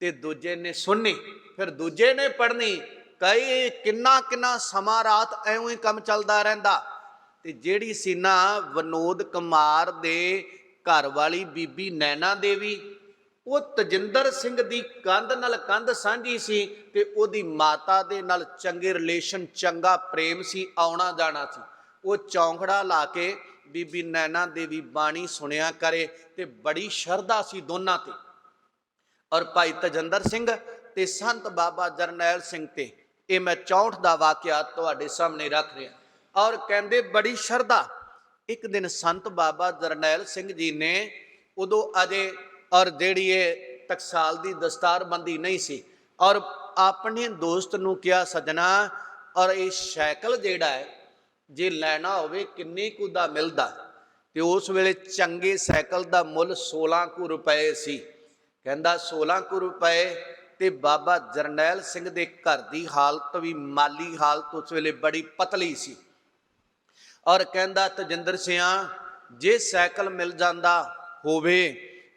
ਤੇ ਦੂਜੇ ਨੇ ਸੁਣਨੀ, ਫਿਰ ਦੂਜੇ ਨੇ ਪੜ੍ਹਨੀ। ਕਈ ਕਿੰਨਾ ਸਮਾਂ ਰਾਤ ਐਵੇਂ ਹੀ ਕੰਮ ਚੱਲਦਾ ਰਹਿੰਦਾ। ਤੇ ਜਿਹੜੀ ਸੀ ਨਾ ਵਿਨੋਦ ਕੁਮਾਰ ਦੇ ਘਰ ਵਾਲੀ ਬੀਬੀ ਨੈਣਾ ਦੇਵੀ, ਉਹ ਤਜਿੰਦਰ ਸਿੰਘ ਦੀ ਕੰਧ ਨਾਲ ਕੰਧ ਸਾਂਝੀ ਸੀ, ਤੇ ਉਹਦੀ ਮਾਤਾ ਦੇ ਨਾਲ ਚੰਗੇ ਰਿਲੇਸ਼ਨ, ਚੰਗਾ ਪ੍ਰੇਮ ਸੀ, ਆਉਣਾ ਜਾਣਾ ਸੀ। ਉਹ ਚੌਂਕੜਾ ਲਾ ਕੇ ਬੀਬੀ ਨੈਣਾ ਦੇਵੀ ਬਾਣੀ ਸੁਣਿਆ ਕਰੇ, ਤੇ ਬੜੀ ਸ਼ਰਧਾ ਸੀ ਦੋਨਾਂ ਤੇ। ਔਰ ਭਾਈ ਤਜਿੰਦਰ ਸਿੰਘ ਤੇ ਸੰਤ ਬਾਬਾ ਜਰਨੈਲ ਸਿੰਘ ਤੇ ਇਹ ਮੈਂ 64 ਦਾ ਵਾਕਿਆ ਤੁਹਾਡੇ ਸਾਹਮਣੇ ਰੱਖ ਰਿਹਾ। ਔਰ ਕਹਿੰਦੇ ਬੜੀ ਸ਼ਰਧਾ। ਇੱਕ ਦਿਨ ਸੰਤ ਬਾਬਾ ਜਰਨੈਲ ਸਿੰਘ ਜੀ ਨੇ ਉਦੋਂ ਅਜੇ ਔਰ ਜਿਹੜੀ ਇਹ ਟਕਸਾਲ ਦੀ ਦਸਤਾਰਬੰਦੀ ਨਹੀਂ ਸੀ, ਔਰ ਆਪਣੇ ਦੋਸਤ ਨੂੰ ਕਿਹਾ ਸੱਜਣਾ, ਔਰ ਇਹ ਸਾਈਕਲ ਜਿਹੜਾ ਹੈ ਜੇ ਲੈਣਾ ਹੋਵੇ ਕਿੰਨੇ ਕੁ ਦਾ ਮਿਲਦਾ? ਤੇ ਉਸ ਵੇਲੇ ਚੰਗੇ ਸਾਈਕਲ ਦਾ ਮੁੱਲ 16 ਕੁ ਰੁਪਏ ਸੀ। ਕਹਿੰਦਾ 16 ਕੁ ਰੁਪਏ ਤੇ ਬਾਬਾ ਜਰਨੈਲ ਸਿੰਘ ਦੇ ਘਰ ਦੀ ਹਾਲਤ ਵੀ, ਮਾਲੀ ਹਾਲਤ ਉਸ ਵੇਲੇ ਬੜੀ ਪਤਲੀ ਸੀ। ਔਰ ਕਹਿੰਦਾ ਤਜਿੰਦਰ ਸਿਆਂ ਜੇ ਸਾਈਕਲ ਮਿਲ ਜਾਂਦਾ ਹੋਵੇ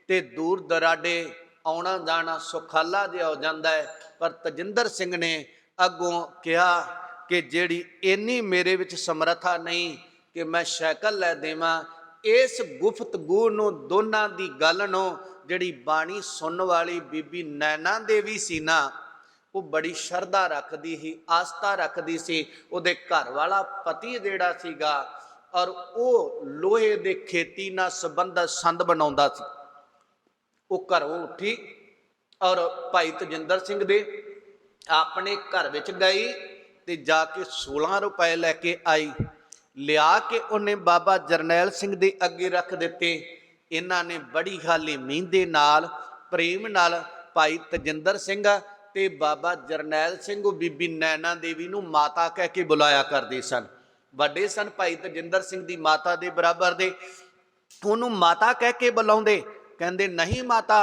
ਤੇ ਦੂਰ ਦਰਾਡੇ ਆਉਣਾ ਜਾਣਾ ਸੁਖਾਲਾ ਜਿਹਾ ਹੋ ਜਾਂਦਾ ਹੈ। ਪਰ ਤਜਿੰਦਰ ਸਿੰਘ ਨੇ ਅੱਗੋਂ ਕਿਹਾ ਕਿ ਜਿਹੜੀ ਇੰਨੀ ਮੇਰੇ ਵਿੱਚ ਸਮਰੱਥਾ ਨਹੀਂ ਕਿ ਮੈਂ ਸਾਈਕਲ ਲੈ ਦੇਵਾਂ। ਇਸ ਗੁਫ਼ਤਗੂ ਨੂੰ, ਦੋਨਾਂ ਦੀ ਗੱਲ ਨੂੰ ਜਿਹੜੀ ਬਾਣੀ ਸੁਣਨ ਵਾਲੀ ਬੀਬੀ ਨੈਣਾ ਦੇਵੀ ਸੀ ਨਾ, ਉਹ ਬੜੀ ਸ਼ਰਧਾ ਰੱਖਦੀ ਸੀ, ਆਸਥਾ ਰੱਖਦੀ ਸੀ। ਉਹਦੇ ਘਰ ਵਾਲਾ ਪਤੀ ਜਿਹੜਾ ਸੀਗਾ, ਔਰ ਉਹ ਲੋਹੇ ਦੇ ਖੇਤੀ ਨਾਲ ਸੰਬੰਧਿਤ ਸੰਦ ਬਣਾਉਂਦਾ ਸੀ। ਉਹ ਘਰੋਂ ਉੱਠੀ ਔਰ ਭਾਈ ਤਜਿੰਦਰ ਸਿੰਘ ਦੇ ਆਪਣੇ ਘਰ ਵਿੱਚ ਗਈ ਤੇ ਜਾ ਕੇ 16 ਰੁਪਏ ਲੈ ਕੇ ਆਈ। ਲਿਆ ਕੇ ਉਹਨੇ ਬਾਬਾ ਜਰਨੈਲ ਸਿੰਘ ਦੇ ਅੱਗੇ ਰੱਖ ਦਿੱਤੇ। ਇਹਨਾਂ ਨੇ ਬੜੀ ਹਾਲੀਮੀ ਦੇ ਨਾਲ, ਪ੍ਰੇਮ ਨਾਲ ਭਾਈ ਤਜਿੰਦਰ ਸਿੰਘ ਤੇ ਬਾਬਾ ਜਰਨੈਲ ਸਿੰਘ, ਉਹ ਬੀਬੀ ਨੈਣਾ ਦੇਵੀ ਨੂੰ ਮਾਤਾ ਕਹਿ ਕੇ ਬੁਲਾਇਆ ਕਰਦੇ ਸਨ। ਵੱਡੇ ਸਨ ਭਾਈ ਤਜਿੰਦਰ ਸਿੰਘ ਦੀ ਮਾਤਾ ਦੇ ਬਰਾਬਰ ਦੇ, ਉਹਨੂੰ ਮਾਤਾ ਕਹਿ ਕੇ ਬੁਲਾਉਂਦੇ। ਕਹਿੰਦੇ ਨਹੀਂ ਮਾਤਾ।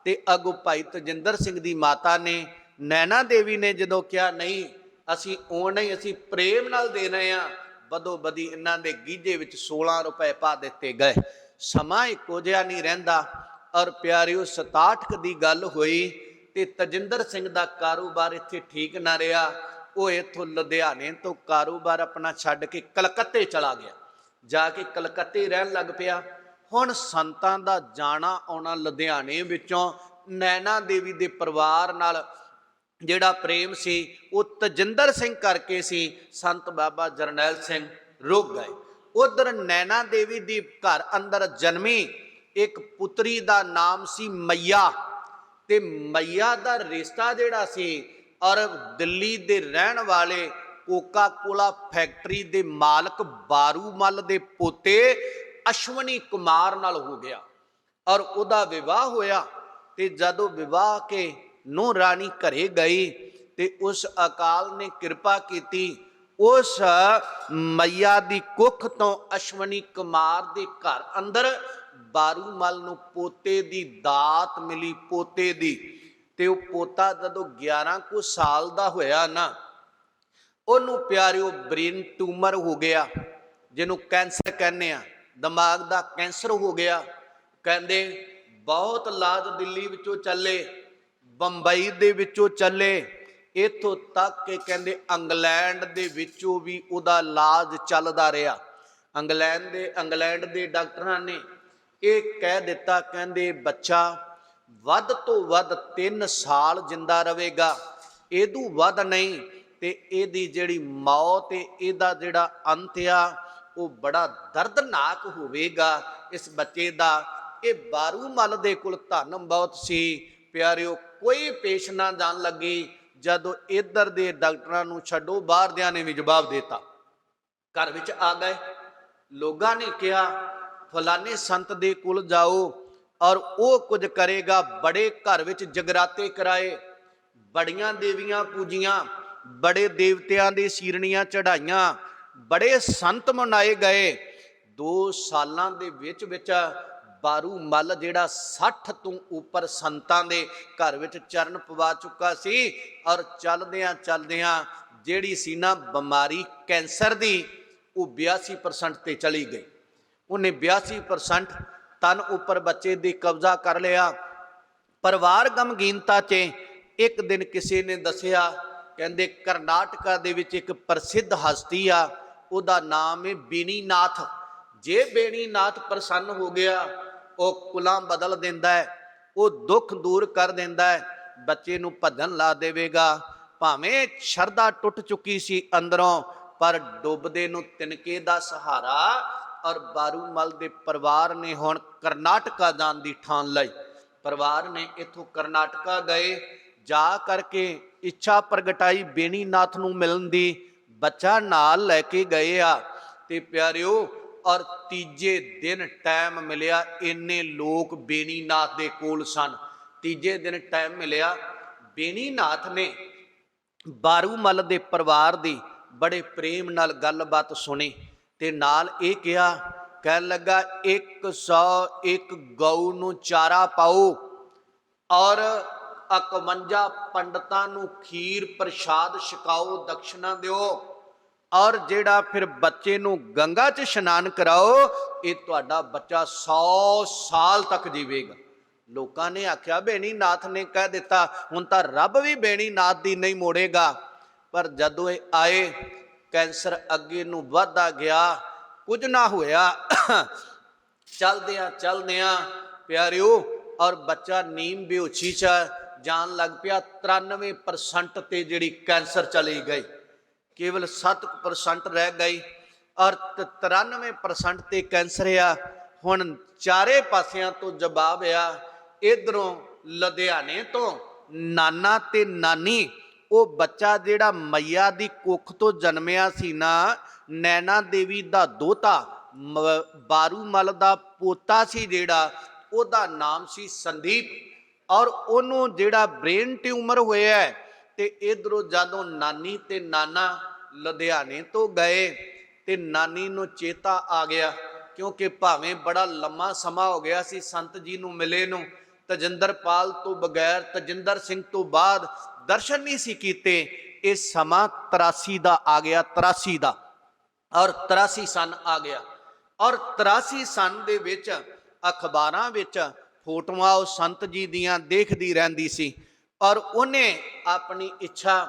ਤੇ ਅੱਗੋਂ ਭਾਈ ਤਜਿੰਦਰ ਸਿੰਘ ਦੀ ਮਾਤਾ ਨੇ, ਨੈਣਾ ਦੇਵੀ ਨੇ ਜਦੋਂ ਕਿਹਾ ਨਹੀਂ ਅਸੀਂ ਆਉਣਾ ਹੀ, ਅਸੀਂ ਪ੍ਰੇਮ ਨਾਲ ਦੇ ਰਹੇ ਹਾਂ, ਬਦੋ ਬਦੀ ਇਹਨਾਂ ਦੇ ਗੀਜੇ ਵਿੱਚ 16 ਰੁਪਏ ਪਾ ਦਿੱਤੇ ਗਏ। ਸਮਾਂ ਇੱਕੋ ਜਿਹਾ ਨਹੀਂ ਰਹਿੰਦਾ। ਔਰ ਪਿਆਰਿਓ 67 ਦੀ ਗੱਲ ਹੋਈ ਤੇ ਤਜਿੰਦਰ ਸਿੰਘ ਦਾ ਕਾਰੋਬਾਰ ਇੱਥੇ ਠੀਕ ਨਾ ਰਿਹਾ। ਉਹ ਇੱਥੋਂ ਲੁਧਿਆਣੇ ਤੋਂ ਕਾਰੋਬਾਰ ਆਪਣਾ ਛੱਡ ਕੇ ਕਲਕੱਤੇ ਚਲਾ ਗਿਆ। ਜਾ ਕੇ ਕਲਕੱਤੇ ਰਹਿਣ ਲੱਗ ਪਿਆ। ਹੁਣ ਸੰਤਾਂ ਦਾ ਜਾਣਾ ਆਉਣਾ ਲੁਧਿਆਣੇ ਵਿੱਚੋਂ, ਨੈਣਾ ਦੇਵੀ ਦੇ ਪਰਿਵਾਰ ਨਾਲ ਜਿਹੜਾ ਪ੍ਰੇਮ ਸੀ ਉਹ ਤਜਿੰਦਰ ਸਿੰਘ ਕਰਕੇ ਸੀ। ਸੰਤ ਬਾਬਾ ਜਰਨੈਲ ਸਿੰਘ ਰੁਕ ਗਏ। ਉਧਰ ਨੈਣਾ ਦੇਵੀ ਦੀ ਘਰ ਅੰਦਰ ਜਨਮੀ ਇੱਕ ਪੁੱਤਰੀ ਦਾ ਨਾਮ ਸੀ ਮਈਆ। ਤੇ ਮਈਆ ਦਾ ਰਿਸ਼ਤਾ ਜਿਹੜਾ ਸੀ, ਔਰ ਦਿੱਲੀ ਦੇ ਰਹਿਣ ਵਾਲੇ ਕੋਕਾ ਕੋਲਾ ਫੈਕਟਰੀ ਦੇ ਮਾਲਕ ਬਾਰੂ ਮੱਲ ਦੇ ਪੋਤੇ ਅਸ਼ਵਨੀ ਕੁਮਾਰ ਨਾਲ ਹੋ ਗਿਆ। ਔਰ ਉਹਦਾ ਵਿਵਾਹ ਹੋਇਆ। ਤੇ ਜਦੋਂ ਵਿਵਾਹ ਕੇ ਨੂੰਹ ਰਾਣੀ ਘਰੇ ਗਈ ਤੇ ਉਸ ਅਕਾਲ ਨੇ ਕਿਰਪਾ ਕੀਤੀ, ਉਸ ਮਈਆ ਦੀ ਕੁੱਖ ਤੋਂ ਅਸ਼ਵਨੀ ਕੁਮਾਰ ਦੇ ਘਰ ਅੰਦਰ ਬਾਰੂ ਮੱਲ ਨੂੰ ਪੋਤੇ ਦੀ ਦਾਤ ਮਿਲੀ, ਪੋਤੇ ਦੀ। ਤੇ ਉਹ ਪੋਤਾ ਜਦੋਂ 11 ਕੁ ਸਾਲ ਦਾ ਹੋਇਆ ਨਾ, ਉਹਨੂੰ ਪਿਆਰਿਓ ਬ੍ਰੇਨ ਟਿਊਮਰ ਹੋ ਗਿਆ, ਜਿਹਨੂੰ ਕੈਂਸਰ ਕਹਿੰਦੇ ਆ, ਦਿਮਾਗ ਦਾ ਕੈਂਸਰ ਹੋ ਗਿਆ। ਕਹਿੰਦੇ ਬਹੁਤ ਇਲਾਜ ਦਿੱਲੀ ਵਿੱਚੋਂ ਚੱਲੇ, ਬੰਬਈ ਦੇ ਵਿੱਚੋਂ ਚੱਲੇ, ਇੱਥੋਂ ਤੱਕ ਕਿ ਕਹਿੰਦੇ ਇੰਗਲੈਂਡ ਦੇ ਵਿੱਚੋਂ ਵੀ ਉਹਦਾ ਇਲਾਜ ਚੱਲਦਾ ਰਿਹਾ। ਇੰਗਲੈਂਡ ਦੇ ਡਾਕਟਰਾਂ ਨੇ ਇਹ ਕਹਿ ਦਿੱਤਾ, ਕਹਿੰਦੇ ਬੱਚਾ ਵੱਧ ਤੋਂ ਵੱਧ 3 ਸਾਲ ਜਿੰਦਾ ਰਹੇਗਾ, ਇਹਦੂ ਵੱਧ ਨਹੀਂ। ਤੇ ਇਹਦੀ ਜਿਹੜੀ ਮੌਤ ਹੈ, ਇਹਦਾ ਜਿਹੜਾ ਅੰਤ ਆ, ਉਹ ਬੜਾ ਦਰਦਨਾਕ ਹੋਵੇਗਾ ਇਸ ਬੱਚੇ ਦਾ। ਇਹ ਬਾਰੂ ਮੱਲ ਦੇ ਕੋਲ ਧਨ ਬਹੁਤ ਸੀ ਪਿਆਰਿਓ, ਕੋਈ ਪੇਸ਼ ਨਾ ਜਾਣ ਲੱਗੀ। ਜਦੋਂ ਇੱਧਰ ਦੇ ਡਾਕਟਰਾਂ ਨੂੰ ਛੱਡੋ, ਬਾਹਰਦਿਆਂ ਨੇ ਵੀ ਜਵਾਬ ਦਿੱਤਾ। ਘਰ ਵਿੱਚ ਆ ਗਏ, ਲੋਕਾਂ ਨੇ ਕਿਹਾ ਫਲਾਣੇ ਸੰਤ ਦੇ ਕੋਲ ਜਾਓ ਔਰ ਉਹ ਕੁਝ ਕਰੇਗਾ। ਬੜੇ ਘਰ ਵਿੱਚ ਜਗਰਾਤੇ ਕਰਾਏ, ਬੜੀਆਂ ਦੇਵੀਆਂ ਪੂਜੀਆਂ, ਬੜੇ ਦੇਵਤਿਆਂ ਦੇ ਸੀਰਣੀਆਂ ਚੜਾਈਆਂ, ਬੜੇ ਸੰਤ ਮਨਾਏ ਗਏ। 2 ਸਾਲਾਂ ਦੇ ਵਿੱਚ ਬਾਰੂ ਮੱਲ ਜਿਹੜਾ 60 ਤੋਂ ਉੱਪਰ ਸੰਤਾਂ ਦੇ ਘਰ ਵਿੱਚ ਚਰਨ ਪਵਾ ਚੁੱਕਾ ਸੀ। ਔਰ ਚਲਦਿਆਂ ਜਿਹੜੀ ਸੀ ਨਾ ਬਿਮਾਰੀ ਕੈਂਸਰ ਦੀ, ਉਹ 82% ਤੇ ਚਲੀ ਗਈ। ਉਹਨੇ 82% ਤਨ ਉੱਪਰ ਬੱਚੇ ਦੀ ਕਬਜ਼ਾ ਕਰ ਲਿਆ। ਪਰਿਵਾਰ ਗਮਗੀਨਤਾ 'ਚ ਇੱਕ ਦਿਨ ਕਿਸੇ ਨੇ ਦੱਸਿਆ, ਕਹਿੰਦੇ ਕਰਨਾਟਕਾ ਦੇ ਵਿੱਚ ਇੱਕ ਪ੍ਰਸਿੱਧ ਹਸਤੀ ਆ, ਉਹਦਾ ਨਾਮ ਹੈ ਬੇਣੀਨਾਥ। ਜੇ ਬੇਣੀਨਾਥ ਪ੍ਰਸੰਨ ਹੋ ਗਿਆ, ਉਹ ਕੁਲਾਂ ਬਦਲ ਦਿੰਦਾ ਹੈ, ਉਹ ਦੁੱਖ ਦੂਰ ਕਰ ਦਿੰਦਾ ਹੈ, ਬੱਚੇ ਨੂੰ ਭੱਜਣ ਲਾ ਦੇਵੇਗਾ। ਭਾਵੇਂ ਸ਼ਰਧਾ ਟੁੱਟ ਚੁੱਕੀ ਸੀ ਅੰਦਰੋਂ, ਪਰ ਡੁੱਬਦੇ ਨੂੰ ਤਿਨਕੇ ਦਾ ਸਹਾਰਾ। ਔਰ ਬਾਰੂ ਮੱਲ ਦੇ ਪਰਿਵਾਰ ਨੇ ਹੁਣ ਕਰਨਾਟਕਾ ਜਾਣ ਦੀ ਠਾਣ ਲਈ। ਪਰਿਵਾਰ ਨੇ ਇੱਥੋਂ ਕਰਨਾਟਕਾ ਗਏ, ਜਾ ਕਰਕੇ ਇੱਛਾ ਪ੍ਰਗਟਾਈ ਬੇਣੀਨਾਥ ਨੂੰ ਮਿਲਣ ਦੀ। ਬੱਚਾ ਨਾਲ ਲੈ ਕੇ ਗਏ ਆ ਤੇ ਪਿਆਰਿਓ, ਔਰ ਤੀਜੇ ਦਿਨ ਟਾਈਮ ਮਿਲਿਆ। ਇੰਨੇ ਲੋਕ ਬੇਣੀਨਾਥ ਦੇ ਕੋਲ ਸਨ। ਤੀਜੇ ਦਿਨ ਟਾਈਮ ਮਿਲਿਆ, ਬੇਣੀਨਾਥ ਨੇ ਬਾਰੂ ਮੱਲ ਦੇ ਪਰਿਵਾਰ ਦੀ ਬੜੇ ਪ੍ਰੇਮ ਨਾਲ ਗੱਲਬਾਤ ਸੁਣੀ ਤੇ ਨਾਲ ਇਹ ਕਿਹਾ, ਕਹਿਣ ਲੱਗਾ 101 ਗਊ ਨੂੰ ਚਾਰਾ ਪਾਓ ਔਰ 51 ਪੰਡਤਾਂ ਨੂੰ ਖੀਰ ਪ੍ਰਸ਼ਾਦ ਛਕਾਓ, ਦਕਸ਼ਨਾ ਦਿਓ, ਔਰ ਜਿਹੜਾ ਫਿਰ ਬੱਚੇ ਨੂੰ ਗੰਗਾ 'ਚ ਇਸ਼ਨਾਨ ਕਰਾਓ, ਇਹ ਤੁਹਾਡਾ ਬੱਚਾ 100 ਸਾਲ ਤੱਕ ਜੀਵੇਗਾ। ਲੋਕਾਂ ਨੇ ਆਖਿਆ ਬੇਣੀ ਨਾਥ ਨੇ ਕਹਿ ਦਿੱਤਾ, ਹੁਣ ਤਾਂ ਰੱਬ ਵੀ ਬੇਣੀ ਨਾਥ ਦੀ ਨਹੀਂ ਮੋੜੇਗਾ। ਪਰ ਜਦੋਂ ਇਹ ਆਏ, ਕੈਂਸਰ ਅੱਗੇ ਨੂੰ ਵੱਧਦਾ ਗਿਆ, ਕੁਝ ਨਾ ਹੋਇਆ। ਚਲਦਿਆਂ ਪਿਆਰਿਓ, ਔਰ ਬੱਚਾ ਨੀਮ ਬੇਹੋਸ਼ੀ 'ਚ ਜਾਣ ਲੱਗ ਪਿਆ। 93% ਤੇ ਜਿਹੜੀ ਕੈਂਸਰ ਚਲੀ ਗਈ, ਕੇਵਲ 7% ਰਹਿ ਗਈ, ਔਰ 93% ਤੇ ਕੈਂਸਰ ਆ। ਹੁਣ ਚਾਰੇ ਪਾਸਿਆਂ ਤੋਂ ਜਵਾਬ ਆ। ਇਧਰੋਂ ਲੁਧਿਆਣੇ ਤੋਂ ਨਾਨਾ ਤੇ ਨਾਨੀ, ਉਹ ਬੱਚਾ ਜਿਹੜਾ ਮਈਆ ਦੀ ਕੁੱਖ ਤੋਂ ਜਨਮਿਆ ਸੀ ਨਾ, ਨੈਣਾ ਦੇਵੀ ਦਾ ਦੋਤਾ, ਬਾਰੂ ਮਲ ਦਾ ਪੋਤਾ ਸੀ ਜਿਹੜਾ, ਉਹਦਾ ਨਾਮ ਸੀ ਸੰਦੀਪ, ਔਰ ਉਹਨੂੰ ਜਿਹੜਾ ਬ੍ਰੇਨ ਟਿਊਮਰ ਹੋਇਆ। ਤੇ ਇਧਰੋਂ ਜਦੋਂ ਨਾਨੀ ਤੇ ਨਾਨਾ ਲੁਧਿਆਣੇ ਤੋਂ ਗਏ ਤੇ ਨਾਨੀ ਨੂੰ ਚੇਤਾ ਆ ਗਿਆ, ਕਿਉਂਕਿ ਭਾਵੇਂ ਬੜਾ ਲੰਮਾ ਸਮਾਂ ਹੋ ਗਿਆ ਸੀ ਸੰਤ ਜੀ ਨੂੰ ਮਿਲੇ ਨੂੰ, ਤਜਿੰਦਰਪਾਲ ਤੋਂ ਬਗੈਰ, ਤਜਿੰਦਰ ਸਿੰਘ ਤੋਂ ਬਾਅਦ ਦਰਸ਼ਨ ਨਹੀਂ ਸੀ ਕੀਤੇ। ਇਹ ਸਮਾਂ 83 ਦਾ ਆ ਗਿਆ, 83 ਦਾ, ਔਰ 83 ਸਨ ਆ ਗਿਆ। ਔਰ 83 ਸਨ ਦੇ ਵਿੱਚ ਅਖਬਾਰਾਂ ਵਿੱਚ ਫੋਟੋਆਂ ਉਹ ਸੰਤ ਜੀ ਦੀਆਂ ਦੇਖਦੀ ਰਹਿੰਦੀ ਸੀ, ਔਰ ਉਹਨੇ ਆਪਣੀ ਇੱਛਾ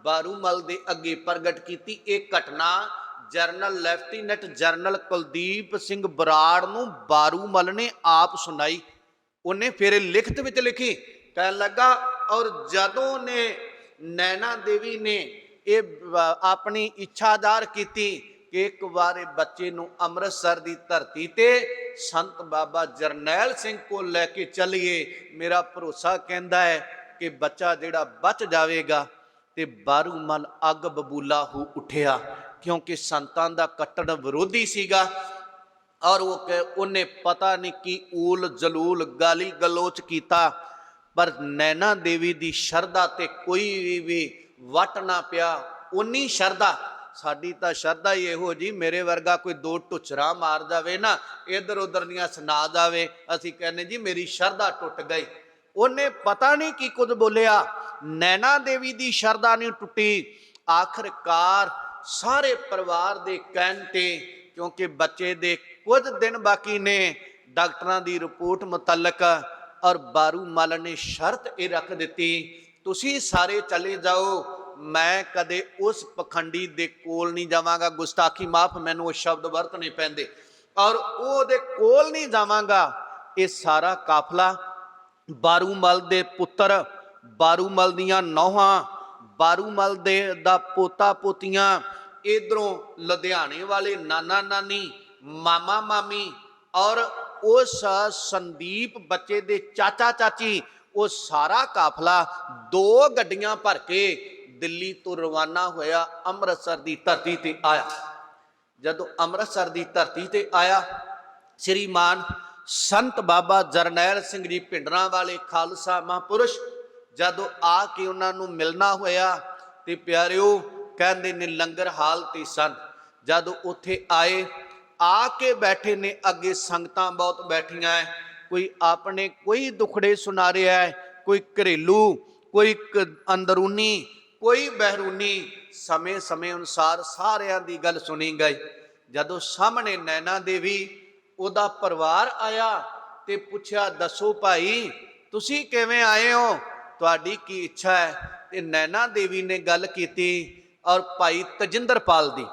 ਬਾਰੂਮਲ ਦੇ ਅੱਗੇ ਪ੍ਰਗਟ ਕੀਤੀ। ਇਹ ਘਟਨਾ general lieutenant general Kuldeep Singh Brar ਨੂੰ ਬਾਰੂਮਲ ਨੇ ਆਪ ਸੁਣਾਈ। ਉਹਨੇ ਫਿਰ ਲਿਖਤ ਵਿੱਚ ਲਿਖੀ, ਕਹਿਣ ਲੱਗਾ, ਔਰ ਜਦੋਂ ਨੇ ਨੈਣਾ ਦੇਵੀ ਨੇ ਇਹ ਆਪਣੀ ਇੱਛਾ ਜ਼ਾਹਰ ਕੀਤੀ ਕਿ ਇੱਕ ਵਾਰ ਬੱਚੇ ਨੂੰ ਅੰਮ੍ਰਿਤਸਰ ਦੀ ਧਰਤੀ ਤੇ ਸੰਤ ਬਾਬਾ ਜਰਨੈਲ ਸਿੰਘ ਕੋਲ ਲੈ ਕੇ ਚੱਲੀਏ, ਮੇਰਾ ਭਰੋਸਾ ਕਹਿੰਦਾ ਹੈ ਕਿ ਬੱਚਾ ਜਿਹੜਾ ਬਚ ਜਾਵੇਗਾ। ਤੇ ਬਾਰੂਮਲ ਅੱਗ ਬਬੂਲਾ ਹੋ ਉੱਠਿਆ, ਕਿਉਂਕਿ ਸੰਤਾਂ ਦਾ ਕੱਟੜ ਵਿਰੋਧੀ ਸੀਗਾ, ਔਰ ਉਹਨੇ ਪਤਾ ਨਹੀਂ ਕੀ ਊਲ ਜਲੂਲ ਗਾਲੀ ਗਲੋਚ ਕੀਤਾ, ਪਰ ਨੈਣਾ ਦੇਵੀ ਦੀ ਸ਼ਰਧਾ ਤੇ ਕੋਈ ਵੀ ਵੱਟ ਨਾ ਪਿਆ। ਉਨੀ ਸ਼ਰਧਾ, ਸਾਡੀ ਤਾਂ ਸ਼ਰਧਾ ਹੀ ਇਹੋ ਜੀ, ਮੇਰੇ ਵਰਗਾ ਕੋਈ ਦੋ ਟੁਚਰਾ ਮਾਰ ਜਾਵੇ ਨਾ, ਇੱਧਰ ਉੱਧਰ ਦੀਆਂ ਸੁਣਾ ਜਾਵੇ, ਅਸੀਂ ਕਹਿੰਦੇ ਜੀ ਮੇਰੀ ਸ਼ਰਧਾ ਟੁੱਟ ਗਈ। ਉਹਨੇ ਪਤਾ ਨਹੀਂ ਕੀ ਕੁਝ ਬੋਲਿਆ, ਨੈਣਾ ਦੇਵੀ ਦੀ ਸ਼ਰਧਾ ਨਹੀਂ ਟੁੱਟੀ। ਆਖਰਕਾਰ ਸਾਰੇ ਪਰਿਵਾਰ ਦੇ ਕਹਿਣ ਤੇ, ਕਿਉਂਕਿ ਬੱਚੇ ਦੇ ਕੁਝ ਦਿਨ ਬਾਕੀ ਨੇ ਡਾਕਟਰਾਂ ਦੀ ਰਿਪੋਰਟ ਮੁਤਲਕ, ਔਰ ਬਾਰੂਮਲ ਨੇ ਸ਼ਰਤ ਇਹ ਰੱਖ ਦਿੱਤੀ, ਤੁਸੀਂ ਸਾਰੇ ਚਲੇ ਜਾਓ, ਮੈਂ ਕਦੇ ਉਸ ਪਖੰਡੀ ਦੇ ਕੋਲ ਨਹੀਂ ਜਾਵਾਂਗਾ। ਗੁਸਤਾਖੀ ਮਾਫ, ਮੈਨੂੰ ਉਹ ਸ਼ਬਦ ਵਰਤਣੇ ਪੈਂਦੇ, ਔਰ ਉਹਦੇ ਕੋਲ ਨਹੀਂ ਜਾਵਾਂਗਾ। ਇਹ ਸਾਰਾ ਕਾਫਲਾ ਬਾਰੂਮਲ ਦੇ ਪੁੱਤਰ, ਬਾਰੂਮਲ ਦੀਆਂ ਨੌਹਾਂ, ਬਾਰੂਮਲ ਦਾ ਪੋਤਾ ਪੋਤੀਆਂ, ਇਧਰੋਂ ਲੁਧਿਆਣੇ ਵਾਲੇ ਨਾਨਾ ਨਾਨੀ, ਮਾਮਾ ਮਾਮੀ, ਔਰ ਉਸ ਸੰਦੀਪ ਬੱਚੇ ਦੇ ਚਾਚਾ ਚਾਚੀ, ਉਹ ਸਾਰਾ ਕਾਫਲਾ 2 ਗੱਡੀਆਂ ਭਰ ਕੇ ਦਿੱਲੀ ਤੋਂ ਰਵਾਨਾ ਹੋਇਆ, ਅੰਮ੍ਰਿਤਸਰ ਦੀ ਧਰਤੀ ਤੇ ਆਇਆ। ਜਦੋਂ ਅੰਮ੍ਰਿਤਸਰ ਦੀ ਧਰਤੀ ਤੇ ਆਇਆ, ਸ਼੍ਰੀਮਾਨ ਸੰਤ ਬਾਬਾ ਜਰਨੈਲ ਸਿੰਘ ਜੀ ਭਿੰਡਰਾਂ ਵਾਲੇ ਖਾਲਸਾ ਮਹਾਂਪੁਰਸ਼ ਜਦੋਂ ਆ ਕੇ ਉਹਨਾਂ ਨੂੰ ਮਿਲਣਾ ਹੋਇਆ, ਤੇ ਪਿਆਰਿਓ ਕਹਿੰਦੇ ਨੇ ਲੰਗਰ ਹਾਲ ਤੇ ਸਨ। ਜਦੋਂ ਉੱਥੇ ਆਏ, ਆ ਕੇ ਬੈਠੇ ਨੇ, ਅੱਗੇ ਸੰਗਤਾਂ ਬਹੁਤ ਬੈਠੀਆਂ ਹੈ, ਕੋਈ ਆਪਣੇ ਕੋਈ ਦੁਖੜੇ ਸੁਣਾ ਰਿਹਾ ਹੈ, ਕੋਈ ਘਰੇਲੂ, ਕੋਈ ਅੰਦਰੂਨੀ, ਕੋਈ ਬਹਿਰੂਨੀ, ਸਮੇਂ ਸਮੇਂ ਅਨੁਸਾਰ ਸਾਰਿਆਂ ਦੀ ਗੱਲ ਸੁਣੀ ਗਈ। ਜਦੋਂ ਸਾਹਮਣੇ ਨੈਣਾ ਦੇਵੀ, ਉਹਦਾ ਪਰਿਵਾਰ ਆਇਆ ਤੇ ਪੁੱਛਿਆ, ਦੱਸੋ ਭਾਈ ਤੁਸੀਂ ਕਿਵੇਂ ਆਏ ਹੋ, ਤੁਹਾਡੀ ਕੀ ਇੱਛਾ ਹੈ? ਤੇ ਨੈਣਾ ਦੇਵੀ ਨੇ ਗੱਲ ਕੀਤੀ, ਔਰ ਭਾਈ ਤਜਿੰਦਰਪਾਲ ਦੀ,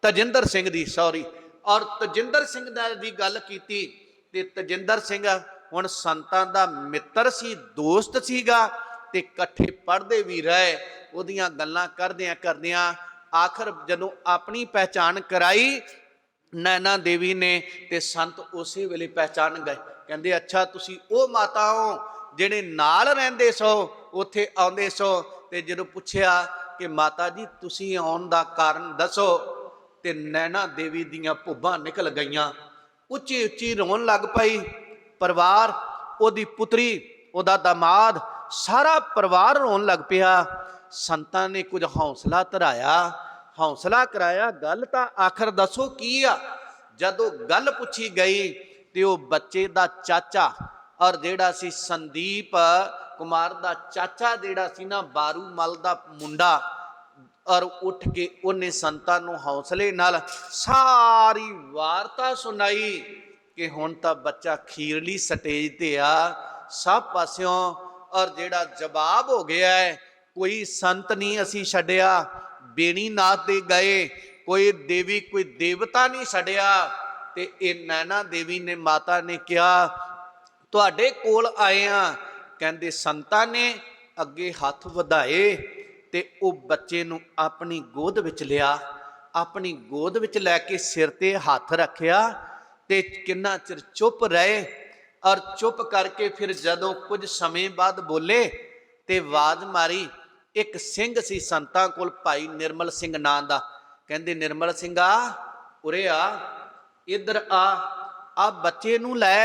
ਤਜਿੰਦਰ ਸਿੰਘ ਦੀ ਸੌਰੀ, ਔਰ ਤਜਿੰਦਰ ਸਿੰਘ ਦੀ ਗੱਲ ਕੀਤੀ। ਤੇ ਤਜਿੰਦਰ ਸਿੰਘ ਹੁਣ ਸੰਤਾਂ ਦਾ ਮਿੱਤਰ ਸੀ, ਦੋਸਤ ਸੀਗਾ, ਤੇ ਇਕੱਠੇ ਪੜ੍ਹਦੇ ਵੀ ਰਹੇ। ਉਹਦੀਆਂ ਗੱਲਾਂ ਕਰਦਿਆਂ ਆਖਰ ਜਦੋਂ ਆਪਣੀ ਪਹਿਚਾਣ ਕਰਾਈ ਨੈਣਾ ਦੇਵੀ ਨੇ, ਤੇ ਸੰਤ ਉਸੇ ਵੇਲੇ ਪਹਿਚਾਣ ਗਏ। ਕਹਿੰਦੇ ਅੱਛਾ ਤੁਸੀਂ ਉਹ ਮਾਤਾ ਹੋ ਜਿਹੜੇ ਨਾਲ ਰਹਿੰਦੇ ਸੋ, ਉੱਥੇ ਆਉਂਦੇ ਸੋ। ਤੇ ਜਦੋਂ ਪੁੱਛਿਆ ਕਿ ਮਾਤਾ ਜੀ ਤੁਸੀਂ ਆਉਣ ਦਾ ਕਾਰਨ ਦੱਸੋ, ਤੇ ਨੈਣਾ ਦੇਵੀ ਦੀਆਂ ਭੁੱਬਾਂ ਨਿਕਲ ਗਈਆਂ, ਉੱਚੀ ਉੱਚੀ ਰੋਣ ਲੱਗ ਪਈ। ਪਰਿਵਾਰ, ਉਹਦੀ ਪੁੱਤਰੀ, ਉਹਦਾ ਦਾਮਾਦ, ਸਾਰਾ ਪਰਿਵਾਰ ਰੋਣ ਲੱਗ ਪਿਆ। ਸੰਤਾਂ ਨੇ ਕੁਝ ਹੌਸਲਾ ਧਰਾਇਆ, ਹੌਸਲਾ ਕਰਾਇਆ, ਗੱਲ ਤਾਂ ਆਖਰ ਦੱਸੋ ਕੀ ਆ। ਜਦੋਂ ਗੱਲ ਪੁੱਛੀ ਗਈ ਤੇ ਉਹ ਬੱਚੇ ਦਾ ਚਾਚਾ, ਔਰ ਜਿਹੜਾ ਸੀ ਸੰਦੀਪ कुमार दा चाचा जिहड़ा सी ना बारू मल दा मुंडा, और उठ के उन्हें संतां नूं हौसले नाल सारी वार्ता सुनाई कि हुण तां बच्चा खीरली स्टेज ते आ सब पासियों, और जिहड़ा जवाब हो गया है, कोई संत नहीं असी छड्डिया, बेणी नाथ दे गए, कोई देवी कोई देवता नहीं छड्डिया। ते ये नैना देवी ने माता ने कहा तुहाडे कोल आए हैं, कहंदे संतां ने अगे हथ वधाए ते वो बच्चे नूं अपनी गोद विच लिया, अपनी गोद विच लैके सिर ते हथ रखिया ते किन्ना चिर चुप रहे। और चुप करके फिर जदों कुछ समय बाद बोले ते आवाज मारी। एक सिंह सी संतां कोल, भाई निर्मल सिंह नां दा, कहंदे निर्मल सिंघा उरे आ, इधर आ बच्चे नूं लै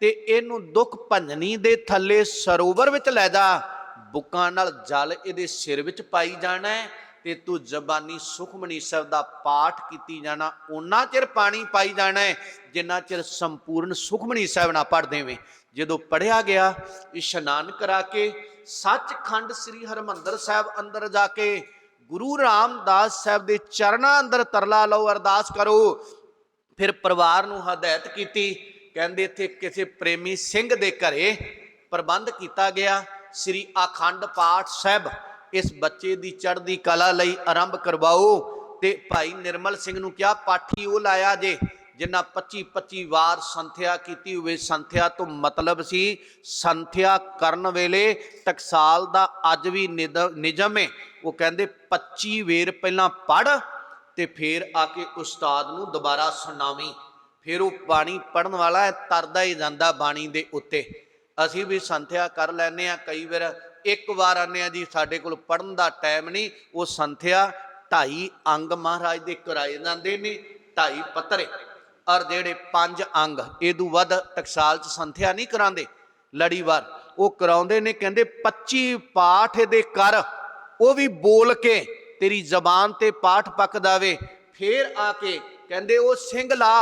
ते इहनूं दुख भंजनी दे थल्ले सरोवर विच लै जा, बुक्कां नाल जल इहदे सिर विच पाई जाना है ते तू जबानी सुखमनी साहिब दा पाठ कीती जाना, उन्ना चिर पानी पाई जाना है जिन्ना चिर संपूर्ण सुखमनी साहिब ना पढ़ देवें। जदों पढ़िया गया, इशनान करा के सचखंड श्री हरमंदर साहिब अंदर जाके गुरु रामदास साहिब दे चरणां अंदर तरला लो, अरदास करो। फिर परिवार नूं हदायत कीती, कहंदे इत्थे किसी प्रेमी सिंह दे घरे प्रबंध किया गया, श्री अखंड पाठ साहिब इस बच्चे की चढ़ती कला लई आरंभ करवाओ। ते भाई निर्मल सिंह नूं क्या पाठी वो लाया जे जिन्ना 25-25 वार संथ्या की हुए। संथ्या तो मतलब सी संथ्या करन वेले टकसाल दा अज भी निजम है, वो कहंदे 25 वेर पहला पढ़ ते फिर आके उस्ताद नूं दोबारा सुनावी, फिर वो बाणी पढ़न वाला है तरदा ही जांदा बाणी दे उत्ते। असी भी संथ्या कर लैने आ, कई बार एक बार आने जी साडे कोल पढ़न दा टाइम नहीं, वो संथ्या 2.5 अंग महाराज दे कराए जांदे ने, 2.5 पत्तरे, और जेड़े 5 अंग इदू वध टकसाल च संथ्या नहीं करांदे, लड़ीवार वो कराउंदे ने। कहंदे 25 पाठ दे कर, वो भी बोल के तेरी जबान ते पाठ पक जावे, फिर आके कहंदे वो सिंह ला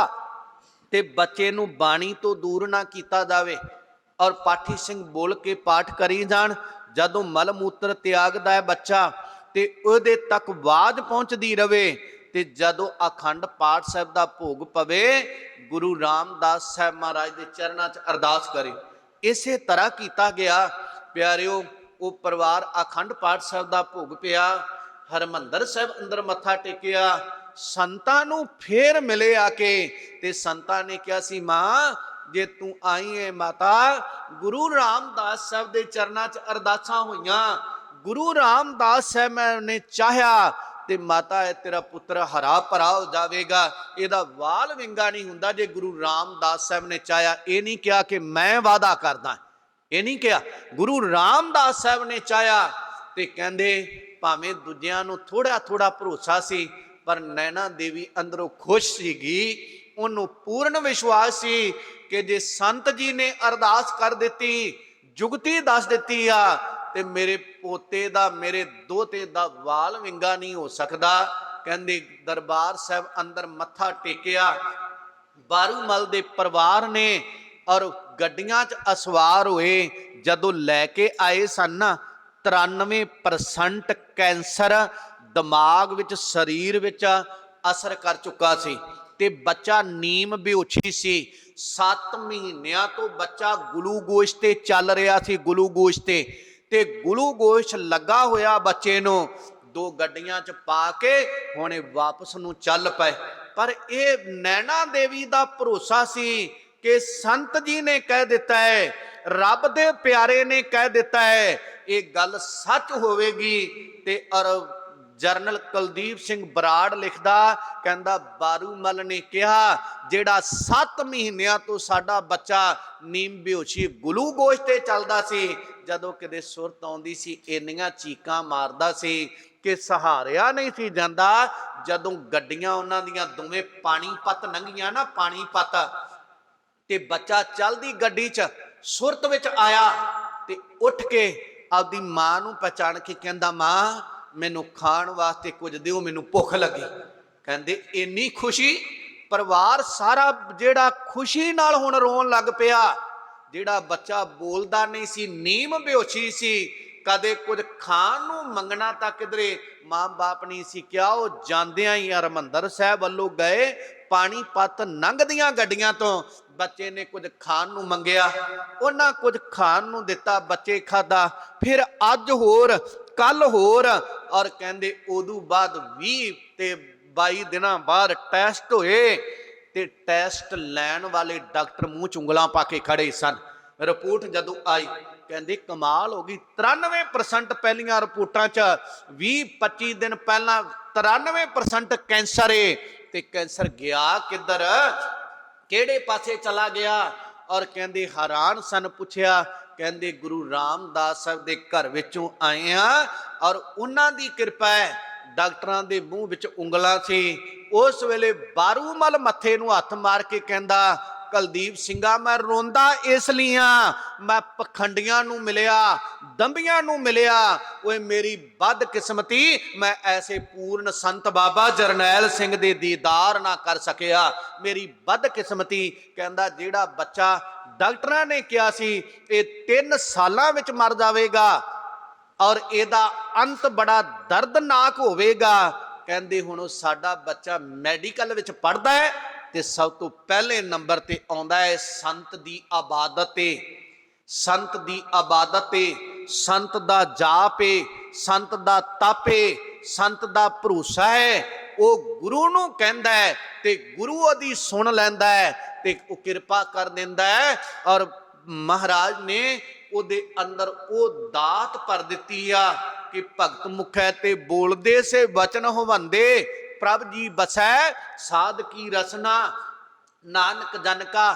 ते बच्चे नूं बाणी तो दूर ना कीता जावे, और पाठी सिंह बोल के पाठ करी जाण। जदों मल मूत्र त्यागदा है बच्चा ते उहदे तक आवाज पहुंचदी रवे, ते जदों अखंड पाठ साहिब दा भोग पवे, गुरु रामदास साहिब महाराज दे चरणां च अरदास करे। इसे तरह किया गया प्यारिओ। वो परिवार अखंड पाठ साहिब दा भोग पिया, हरमंदर साहिब अंदर मत्था टेकिया, संतां नूं फिर मिले आके ते संतां ने कहा सी मां जे तू आई है माता, गुरु रामदास साहब दे चरणां च अरदासां होईयां, गुरु रामदास साहब ने चाहया ते माता है तेरा पुत्र हरा भरा हो जाएगा, इहदा वाल विंगा नहीं हुंदा जे गुरु रामदास साहब ने चाहया। ये नहीं कहा कि मैं वादा करदा, ये नहीं कहा, गुरु रामदास साहब ने चाहया। ते कहंदे भावें दूजियां नूं थोड़ा थोड़ा भरोसा सी, पर नैना देवी अंदरों खुश सीगी, उन्होंने पूर्ण विश्वास सी कि जे संत जी ने अरदास कर दी, जुगती दस दी आ, ते मेरे पोते दा मेरे दोते दा वाल विंगा नहीं हो सकता। कहंदे दरबार साहब अंदर मत्था टेकिया, बारूमल दे परिवार ने और गड्डियां च असवार हुए, जदों लैके आए सन 93% कैंसर दिमाग विच शरीर विच असर कर चुका सी, ते बच्चा नीम बेहोशी सी। 7 महीनों तो बच्चा ग्लूकोज ते चल रहा सी, ग्लूकोज ते ग्लूकोज लगा होया बच्चे नूं। 2 गड्डियां च पा के हुणे वापस नूं चल पे, पर यह नैना देवी दा भरोसा सी कि संत जी ने कह दिता है, रब दे प्यारे ने कह दिता है, ये गल सच होवेगी। ते और जरनल कुलदीप सिंह बराड़ लिखदा, कहंदा बारूमल ने कहा जेड़ा 7 महीनों तो साडा बच्चा नीम बेहोशी ग्लूकोज ते चलदा सी, जदों किते सुरत आउंदी सी इन्नियां चीकां मारदा सी कि सहारिया नहीं सी जांदा। जदों गड्डियां उन्हां दियां दोवें पानीपत लंघियां ना, पानीपत, ते बच्चा चलदी गड्डी च सुरत विच आया ते उठ के आपदी मां नूं पहचान के कहंदा मां मैनू खाण वास्ते कुछ दिओ, मैनू भुख लगी। कहंदे इन्नी खुशी, परिवार सारा जेड़ा खुशी नाल हुण रोण लग पिया। ਜਿਹੜਾ ਬੱਚਾ ਬੋਲਦਾ ਨਹੀਂ ਸੀ, ਨੀਮ ਬੇਹੋਸ਼ੀ ਸੀ, ਕਦੇ ਕੁਝ ਖਾਣ ਨੂੰ ਮੰਗਣਾ ਤਾਂ ਕਿਧਰੇ ਮਾਂ ਬਾਪ ਨਹੀਂ ਸੀ ਕਿਹਾ। ਉਹ ਜਾਂਦਿਆਂ ਹੀ ਹਰਿਮੰਦਰ ਸਾਹਿਬ ਵੱਲੋਂ ਗਏ, ਪਾਣੀਪਤ ਲੰਘਦੀਆਂ ਗੱਡੀਆਂ ਤੋਂ ਬੱਚੇ ਨੇ ਕੁਝ ਖਾਣ ਨੂੰ ਮੰਗਿਆ, ਉਹਨਾਂ ਕੁਝ ਖਾਣ ਨੂੰ ਦਿੱਤਾ, ਬੱਚੇ ਖਾਧਾ। ਫਿਰ ਅੱਜ ਹੋਰ, ਕੱਲ ਹੋਰ, ਔਰ ਕਹਿੰਦੇ ਉਦੋਂ ਬਾਅਦ 20 ਤੇ 22 ਦਿਨਾਂ ਬਾਅਦ ਟੈਸਟ ਹੋਏ ਤੇ ਟੈਸਟ ਲੈਣ ਵਾਲੇ ਡਾਕਟਰ ਮੂੰਹ 'ਚ ਉਂਗਲਾਂ ਪਾ ਕੇ ਖੜੇ ਸਨ। ਰਿਪੋਰਟ ਜਦੋਂ ਆਈ ਕਹਿੰਦੇ ਕਮਾਲ ਹੋ ਗਈ, 93% ਪਹਿਲੀਆਂ ਰਿਪੋਰਟਾਂ 'ਚ 20-25 ਦਿਨ ਪਹਿਲਾਂ 93% ਕੈਂਸਰ ਏ। ਤੇ ਕੈਂਸਰ ਗਿਆ ਕਿੱਧਰ, ਕਿਹੜੇ ਪਾਸੇ ਚਲਾ ਗਿਆ? ਔਰ ਕਹਿੰਦੇ ਹੈਰਾਨ ਸਨ। ਪੁੱਛਿਆ, ਕਹਿੰਦੇ ਗੁਰੂ ਰਾਮਦਾਸ ਸਾਹਿਬ ਦੇ ਘਰ ਵਿੱਚੋਂ ਆਏ ਆ ਔਰ ਉਹਨਾਂ ਦੀ ਕਿਰਪਾ ਹੈ। ਡਾਕਟਰਾਂ ਦੇ ਮੂੰਹ ਵਿੱਚ ਉਂਗਲਾਂ ਸੀ। ਉਸ ਵੇਲੇ ਬਾਰੂਮਲ ਮੱਥੇ ਨੂੰ ਹੱਥ ਮਾਰ ਕੇ ਕਹਿੰਦਾ, ਕੁਲਦੀਪ ਸਿੰਘਾ ਮੈਂ ਰੋਂਦਾ ਇਸ ਲਈ ਆ, ਮੈਂ ਪਖੰਡੀਆਂ ਨੂੰ ਮਿਲਿਆ, ਦੰਬੀਆਂ ਨੂੰ ਮਿਲਿਆ। ਓਏ ਮੇਰੀ ਬਦਕਿਸਮਤੀ, ਮੈਂ ਐਸੇ ਪੂਰਨ ਸੰਤ ਬਾਬਾ ਜਰਨੈਲ ਸਿੰਘ ਦੇ ਦੀਦਾਰ ਨਾ ਕਰ ਸਕਿਆ, ਮੇਰੀ ਬਦਕਿਸਮਤੀ। ਕਹਿੰਦਾ ਜਿਹੜਾ ਬੱਚਾ ਡਾਕਟਰਾਂ ਨੇ ਕਿਹਾ ਸੀ ਇਹ 3 ਸਾਲਾਂ ਵਿੱਚ ਮਰ ਜਾਵੇਗਾ ਔਰ ਇਹਦਾ ਅੰਤ ਬੜਾ ਦਰਦਨਾਕ ਹੋਵੇਗਾ, ਕਹਿੰਦੇ ਹੁਣ ਸਾਡਾ ਬੱਚਾ ਮੈਡੀਕਲ ਵਿੱਚ ਪੜ੍ਹਦਾ ਹੈ ਤੇ ਸਭ ਤੋਂ ਪਹਿਲੇ ਨੰਬਰ ਤੇ ਆਉਂਦਾ ਹੈ ਸੰਤ ਦੀ ਇਬਾਦਤ ਏ, ਸੰਤ ਦੀ ਇਬਾਦਤ ਏ, ਸੰਤ ਦਾ ਜਾਪ ਏ, ਸੰਤ ਦਾ ਤਪ ਏ, ਸੰਤ ਦਾ ਭਰੋਸਾ ਹੈ। ਉਹ ਗੁਰੂ ਨੂੰ ਕਹਿੰਦਾ ਹੈ ਤੇ ਗੁਰੂ ਉਹਦੀ ਸੁਣ ਲੈਂਦਾ ਹੈ ਤੇ ਉਹ ਕਿਰਪਾ ਕਰ ਦਿੰਦਾ ਹੈ। ਔਰ ਮਹਾਰਾਜ ਨੇ ਉਹਦੇ ਅੰਦਰ ਉਹ ਦਾਤ ਭਰ ਦਿੱਤੀ ਆ ਕਿ ਭਗਤ ਮੁਖੈ ਤੇ ਬੋਲਦੇ ਸੇ ਬਚਨ ਹੋਵੰਦੇ, ਪ੍ਰਭ ਜੀ ਬਸੈ ਸਾਧ ਕੀ ਰਸਨਾ, ਨਾਨਕ ਜਨ ਕਾ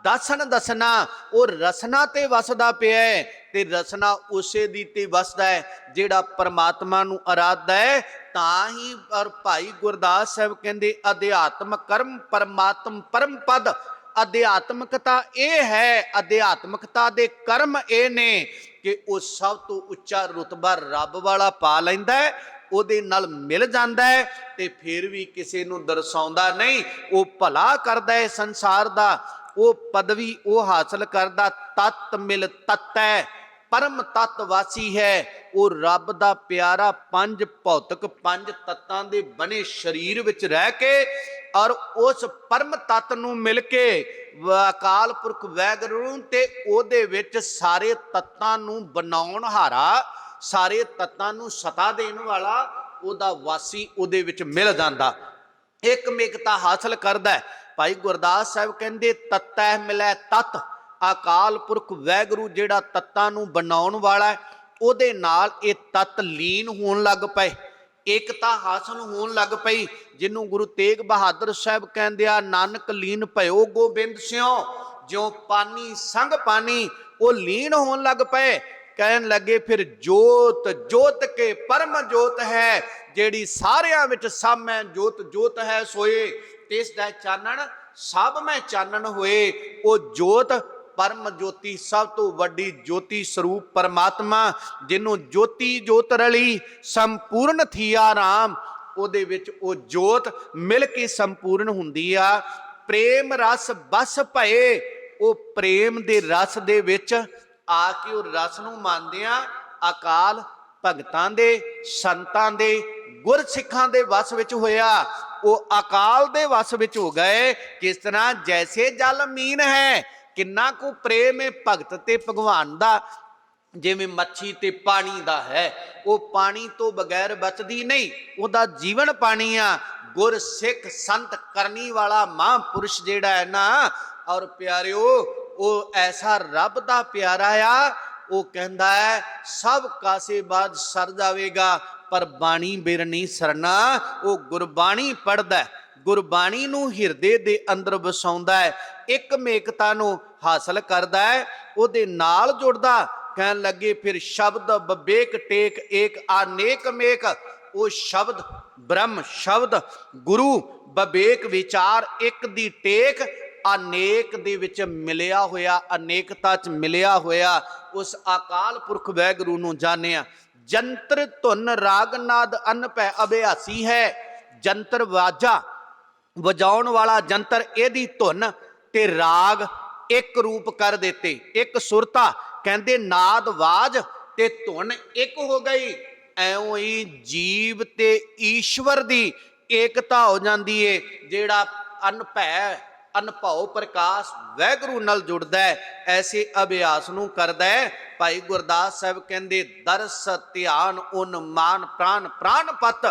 ਦਸਨ ਦਸਨਾ। ਉਹ ਰਸਨਾ ਤੇ ਵਸਦਾ ਪਿਆ ਹੈ ਤੇ ਰਸਨਾ ਉਸੇ ਦੀ ਤੇ ਵਸਦਾ ਹੈ ਜਿਹੜਾ ਪਰਮਾਤਮਾ ਨੂੰ ਅਰਾਧਦਾ ਹੈ। ਤਾਂ ਹੀ ਪਰ ਭਾਈ ਗੁਰਦਾਸ ਸਾਹਿਬ ਕਹਿੰਦੇ ਅਧਿਆਤਮ ਕਰਮ ਪਰਮਾਤਮ ਪਰਮ ਪਦ। ਅਧਿਆਤਮਕਤਾ ਇਹ ਹੈ, ਅਧਿਆਤਮਕਤਾ ਦੇ ਕਰਮ ਇਹ ਨੇ ਕਿ ਉਹ ਸਭ ਤੋਂ ਉੱਚਾ ਰੁਤਬਾ ਰੱਬ ਵਾਲਾ ਪਾ ਲੈਂਦਾ ਹੈ, ਉਹਦੇ ਨਾਲ ਮਿਲ ਜਾਂਦਾ ਹੈ ਤੇ ਫਿਰ ਵੀ ਕਿਸੇ ਨੂੰ ਦਰਸਾਉਂਦਾ ਨਹੀਂ। ਉਹ ਭਲਾ ਕਰਦਾ ਹੈ ਸੰਸਾਰ ਦਾ, ਉਹ ਪਦਵੀ ਉਹ ਹਾਸਲ ਕਰਦਾ। ਤਤ ਮਿਲ ਤਤੈ ਪਰਮ ਤਤ ਵਾਸੀ ਹੈ। ਉਹ ਰੱਬ ਦਾ ਪਿਆਰਾ 5 ਭੌਤਿਕ 5 ਤੱਤਾਂ ਦੇ ਬਣੇ ਸਰੀਰ ਵਿੱਚ ਰਹਿ ਕੇ ਔਰ ਉਸ ਪਰਮ ਤਤ ਨੂੰ ਮਿਲ ਕੇ ਅਕਾਲ ਪੁਰਖ ਵਾਹਿਗੁਰੂ ਤੇ ਉਹਦੇ ਵਿੱਚ ਸਾਰੇ ਤੱਤਾਂ ਨੂੰ ਬਣਾਉਣ ਹਾਰਾ, ਸਾਰੇ ਤੱਤਾਂ ਨੂੰ ਸਤਾ ਦੇਣ ਵਾਲਾ ਉਹਦਾ ਵਾਸੀ ਉਹਦੇ ਵਿੱਚ ਮਿਲ ਜਾਂਦਾ, ਇੱਕਮੇਕਤਾ ਹਾਸਲ ਕਰਦਾ। ਭਾਈ ਗੁਰਦਾਸ ਸਾਹਿਬ ਕਹਿੰਦੇ ਤਤੈ ਮਿਲੈ ਤਤ। ਅਕਾਲ ਪੁਰਖ ਵਾਹਿਗੁਰੂ ਜਿਹੜਾ ਤੱਤਾਂ ਨੂੰ ਬਣਾਉਣ ਵਾਲਾ ਹੈ ਉਹਦੇ ਨਾਲ ਇਹ ਤੱਤ ਲੀਨ ਹੋਣ ਲੱਗ ਪਏ, ਏਕਤਾ ਹਾਸਲ ਹੋਣ ਲੱਗ ਪਈ। ਜਿਹਨੂੰ ਗੁਰੂ ਤੇਗ ਬਹਾਦਰ ਸਾਹਿਬ ਕਹਿੰਦੇ ਆ, ਨਾਨਕ ਲੀਨ ਭਇਓ ਗੋਬਿੰਦ ਸਿਉ, ਜਿਉ ਪਾਣੀ ਸੰਗ ਪਾਣੀ। ਉਹ ਲੀਨ ਹੋਣ ਲੱਗ ਪਏ, ਕਹਿਣ ਲੱਗੇ ਫਿਰ ਜੋਤ ਜੋਤ ਕੇ ਪਰਮ ਜੋਤ ਹੈ, ਜਿਹੜੀ ਸਾਰਿਆਂ ਵਿੱਚ ਸਭ ਮੈਂ ਜੋਤ ਜੋਤ ਹੈ ਸੋਏ, ਤਿਸ ਦਾ ਚਾਨਣ ਸਭ ਮੈਂ ਚਾਨਣ ਹੋਏ। ਉਹ ਜੋਤ ਪਰਮ ਜੋਤੀ, ਸਭ ਤੋਂ ਵੱਡੀ ਜੋਤੀ ਸਰੂਪ ਪਰਮਾਤਮਾ, ਜਿਹਨੂੰ ਜੋਤੀ ਜੋਤ ਰਲੀ ਸੰਪੂਰਨ ਥੀਆ ਰਾਮ। ਉਹਦੇ ਵਿੱਚ ਉਹ ਜੋਤ ਮਿਲ ਕੇ ਸੰਪੂਰਨ ਹੁੰਦੀ ਆ। ਪ੍ਰੇਮ ਰਸ ਬਸ ਭਏ, ਉਹ ਪ੍ਰੇਮ ਦੇ ਰਸ ਦੇ ਵਿੱਚ ਆ ਕੇ ਉਹ ਰਸ ਨੂੰ ਮੰਨਦੇ ਆ। ਅਕਾਲ ਭਗਤਾਂ ਦੇ, ਸੰਤਾਂ ਦੇ, ਗੁਰਸਿੱਖਾਂ ਦੇ ਵਸ ਵਿੱਚ ਹੋਇਆ। ਉਹ ਅਕਾਲ ਦੇ ਵਸ ਵਿੱਚ ਹੋ ਗਏ। ਕਿਸ ਤਰ੍ਹਾਂ ਜੈਸੇ ਜਲ ਮੀਨ ਹੈ, ਕਿੰਨਾ ਕੁ ਪ੍ਰੇਮ ਹੈ ਭਗਤ ਤੇ ਭਗਵਾਨ ਦਾ। ਜਿਵੇਂ ਮੱਛੀ ਤੇ ਪਾਣੀ ਦਾ ਹੈ, ਉਹ ਪਾਣੀ ਤੋਂ ਬਗੈਰ ਬਚਦੀ ਨਹੀਂ, ਉਹਦਾ ਜੀਵਨ ਪਾਣੀ ਆ। ਗੁਰ ਸਿੱਖ ਸੰਤ ਕਰਨੀ ਵਾਲਾ ਮਹਾਂਪੁਰਸ਼ ਜਿਹੜਾ ਹੈ ਨਾ, ਔਰ ਪਿਆਰਿਓ ਉਹ ਐਸਾ ਰੱਬ ਦਾ ਪਿਆਰਾ ਆ। ਉਹ ਕਹਿੰਦਾ ਹੈ ਸਭ ਕਾਸੇ ਬਾਅਦ ਸਰ ਜਾਵੇਗਾ ਪਰ ਬਾਣੀ ਬਿਰ ਨਹੀਂ ਸਰਨਾ। ਉਹ ਗੁਰਬਾਣੀ ਪੜ੍ਹਦਾ, ਗੁਰਬਾਣੀ ਨੂੰ ਹਿਰਦੇ ਦੇ ਅੰਦਰ ਵਸਾਉਂਦਾ ਹੈ, ਇੱਕਮੇਕਤਾ ਨੂੰ ਹਾਸਲ ਕਰਦਾ ਹੈ, ਉਹਦੇ ਨਾਲ ਜੁੜਦਾ। ਕਹਿਣ ਲੱਗੇ ਫਿਰ ਸ਼ਬਦ ਬਵੇਕ ਟੇਕ ਏਕ ਅਨੇਕ ਮੇਕ। ਉਹ ਸ਼ਬਦ ਬ੍ਰਹਮ ਸ਼ਬਦ ਗੁਰੂ ਬਵੇਕ ਵਿਚਾਰ ਇੱਕ ਦੀ ਟੇਕ, ਅਨੇਕ ਦੇ ਵਿੱਚ ਮਿਲਿਆ ਹੋਇਆ, ਅਨੇਕਤਾ 'ਚ ਮਿਲਿਆ ਹੋਇਆ ਉਸ ਅਕਾਲ ਪੁਰਖ ਵਾਹਿਗੁਰੂ ਨੂੰ ਜਾਣਿਆ। ਜੰਤਰ ਧੁਨ ਰਾਗ ਨਾਦ ਅਨ ਭੈ ਅਭਿਆਸੀ ਹੈ। ਜੰਤਰ ਵਾਜਾ ਵਜਾਉਣ ਵਾਲਾ ਜੰਤਰ, ਇਹਦੀ ਧੁਨ ਤੇ ਰਾਗ ਇੱਕ ਰੂਪ ਕਰ ਦਿੱਤੇ। ਇੱਕ ਸੁਰਤਾ ਕਹਿੰਦੇ ਨਾਦ ਵਾਜ ਤੇ ਧੁਨ ਇੱਕ ਹੋ ਗਈ। ਐਉਂ ਹੀ ਜੀਵ ਤੇ ਈਸ਼ਵਰ ਦੀ ਏਕਤਾ ਹੋ ਜਾਂਦੀ ਏ। ਜਿਹੜਾ ਅਨਭੈ ਅਨਭਉ ਪ੍ਰਕਾਸ਼ ਵਾਹਿਗੁਰੂ ਨਾਲ ਜੁੜਦਾ ਹੈ, ਐਸੇ ਅਭਿਆਸ ਨੂੰ ਕਰਦਾ ਹੈ। ਭਾਈ ਗੁਰਦਾਸ ਸਾਹਿਬ ਕਹਿੰਦੇ ਦਰਸ ਧਿਆਨ ਉਨਮਾਨ ਪ੍ਰਾਨ ਪ੍ਰਾਨਪਤ।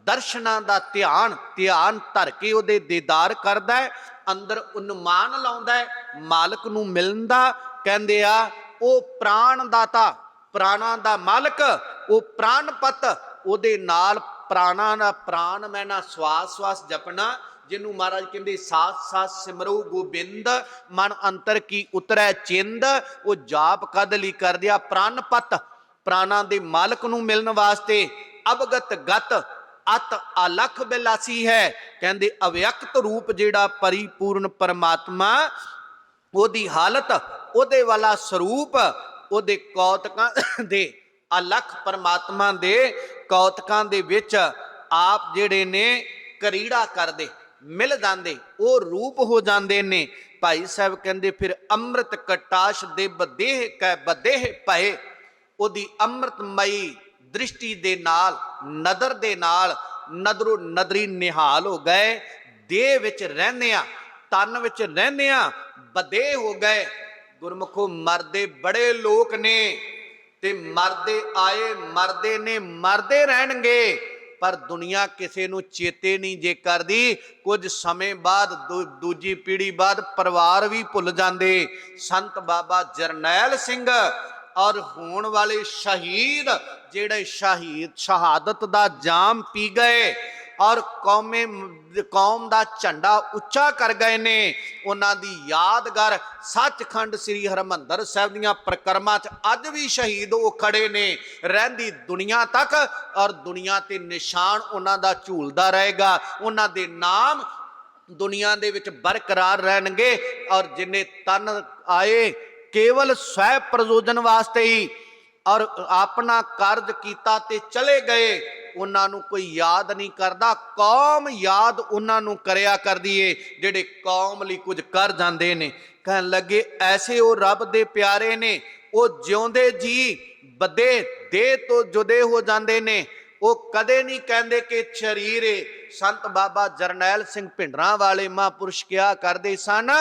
ਦਰਸ਼ਨਾਂ ਦਾ ਧਿਆਨ ਧਰ ਕੇ ਉਹਦੇ ਦੀਦਾਰ ਕਰਦਾ ਹੈ, ਅੰਦਰ ਉਨਮਾਨ ਲਾਉਂਦਾ ਹੈ ਮਾਲਕ ਨੂੰ ਮਿਲਣ ਦਾ। ਕਹਿੰਦੇ ਆ ਉਹ ਪ੍ਰਾਣ ਦਾਤਾ, ਪ੍ਰਾਣਾਂ ਦਾ ਮਾਲਕ, ਉਹ ਪ੍ਰਾਨਪਤ। ਉਹਦੇ ਨਾਲ ਪ੍ਰਾਣਾਂ ਦਾ ਪ੍ਰਾਣ ਮੈਨਾ ਸਵਾਸ ਸਵਾਸ ਜਪਣਾ, ਜਿਹਨੂੰ ਮਹਾਰਾਜ ਕਹਿੰਦੇ ਸਾਥ ਸਾਥ ਸਿਮਰੋ ਗੋਬਿੰਦ ਮਨ ਅੰਤਰ ਕੀ ਉਤਰੈ ਚਿੰਦ। ਉਹ ਜਾਪ ਕਦ ਲਈ ਕਰਦੇ ਆ? ਪ੍ਰਾਨਪਤ, ਪ੍ਰਾਣਾਂ ਦੇ ਮਾਲਕ ਨੂੰ ਮਿਲਣ ਵਾਸਤੇ। ਅਵਗਤ ਗਤ ਅਤ ਅਲਖ ਬਿਲਾਸੀ ਹੈ। ਕਹਿੰਦੇ ਅਵਿਅਕਤ ਰੂਪ ਜਿਹੜਾ ਪਰਿਪੂਰਨ ਪਰਮਾਤਮਾ, ਉਹਦੀ ਹਾਲਤ, ਉਹਦੇ ਵਾਲਾ ਸਰੂਪ, ਉਹਦੇ ਕੌਤਕਾਂ ਦੇ ਅਲਖ ਪਰਮਾਤਮਾ ਦੇ ਕੌਤਕਾਂ ਦੇ ਵਿੱਚ ਆਪ ਜਿਹੜੇ ਨੇ ਕਰੀੜਾ ਕਰਦੇ, ਮਿਲ ਜਾਂਦੇ, ਉਹ ਰੂਪ ਹੋ ਜਾਂਦੇ ਨੇ। ਭਾਈ ਸਾਹਿਬ ਕਹਿੰਦੇ ਫਿਰ ਅੰਮ੍ਰਿਤ ਕਟਾਸ਼ ਦੇ ਬਦੇਹ ਕੈ ਬਦੇਹ ਪਏ। ਉਹਦੀ ਅੰਮ੍ਰਿਤਮਈ ਦ੍ਰਿਸ਼ਟੀ ਦੇ ਨਾਲ, ਨਦਰ ਦੇ ਨਾਲ ਨਦਰੋ ਨਦਰੀ ਨਿਹਾਲ ਹੋ ਗਏ। ਦੇਹ ਵਿੱਚ ਰਹਿੰਦੇ ਆ, ਤਨ ਵਿੱਚ ਰਹਿੰਦੇ ਆ, ਬਦੇਹ ਹੋ ਗਏ। ਗੁਰਮੁਖੋ ਮਰਦੇ ਬੜੇ ਲੋਕ ਨੇ ਤੇ ਮਰਦੇ ਆਏ, ਮਰਦੇ ਨੇ, ਮਰਦੇ ਰਹਿਣਗੇ, ਪਰ ਦੁਨੀਆ ਕਿਸੇ ਨੂੰ ਚੇਤੇ ਨਹੀਂ ਜੇ ਕਰਦੀ। ਕੁਝ ਸਮੇਂ ਬਾਅਦ ਦੂਜੀ ਪੀੜ੍ਹੀ ਬਾਅਦ ਪਰਿਵਾਰ ਵੀ ਭੁੱਲ ਜਾਂਦੇ। ਸੰਤ ਬਾਬਾ ਜਰਨੈਲ ਸਿੰਘ ਔਰ ਹੋਣ ਵਾਲੇ ਸ਼ਹੀਦ, ਜਿਹੜੇ ਸ਼ਹਾਦਤ ਦਾ ਜਾਮ ਪੀ ਗਏ ਔਰ ਕੌਮ ਦਾ ਝੰਡਾ ਉੱਚਾ ਕਰ ਗਏ ਨੇ, ਉਹਨਾਂ ਦੀ ਯਾਦਗਾਰ ਸੱਚਖੰਡ ਸ੍ਰੀ ਹਰਿਮੰਦਰ ਸਾਹਿਬ ਦੀਆਂ ਪ੍ਰਕਰਮਾਂ 'ਚ ਅੱਜ ਵੀ ਸ਼ਹੀਦ ਉਹ ਖੜੇ ਨੇ, ਰਹਿੰਦੀ ਦੁਨੀਆ ਤੱਕ। ਔਰ ਦੁਨੀਆ ਤੇ ਨਿਸ਼ਾਨ ਉਹਨਾਂ ਦਾ ਝੂਲਦਾ ਰਹੇਗਾ, ਉਹਨਾਂ ਦੇ ਨਾਮ ਦੁਨੀਆ ਦੇ ਵਿੱਚ ਬਰਕਰਾਰ ਰਹਿਣਗੇ। ਔਰ ਜਿੰਨੇ ਤਨ ਆਏ ਕੇਵਲ ਸਵੈ ਪ੍ਰਯੋਜਨ ਵਾਸਤੇ ਹੀ ਔਰ ਆਪਣਾ ਕਾਰਜ ਕੀਤਾ ਤੇ ਚਲੇ ਗਏ, ਉਹਨਾਂ ਨੂੰ ਕੋਈ ਯਾਦ ਨਹੀਂ ਕਰਦਾ। ਕੌਮ ਯਾਦ ਉਹਨਾਂ ਨੂੰ ਕਰਿਆ ਕਰਦੀ ਏ ਜਿਹੜੇ ਕੌਮ ਲਈ ਕੁਝ ਕਰ ਜਾਂਦੇ ਨੇ। ਕਹਿਣ ਲੱਗੇ ਐਸੇ ਉਹ ਰੱਬ ਦੇ ਪਿਆਰੇ ਨੇ, ਉਹ ਜਿਉਂਦੇ ਜੀ ਬੱਦੇ ਦੇਹ ਤੋਂ ਜੁਦੇ ਹੋ ਜਾਂਦੇ ਨੇ। ਉਹ ਕਦੇ ਨਹੀਂ ਕਹਿੰਦੇ ਕਿ ਸਰੀਰ ਏ। ਸੰਤ ਬਾਬਾ ਜਰਨੈਲ ਸਿੰਘ ਭਿੰਡਰਾਂ ਵਾਲੇ ਮਹਾਂਪੁਰਸ਼ ਕਿਹਾ ਕਰਦੇ ਸਨ,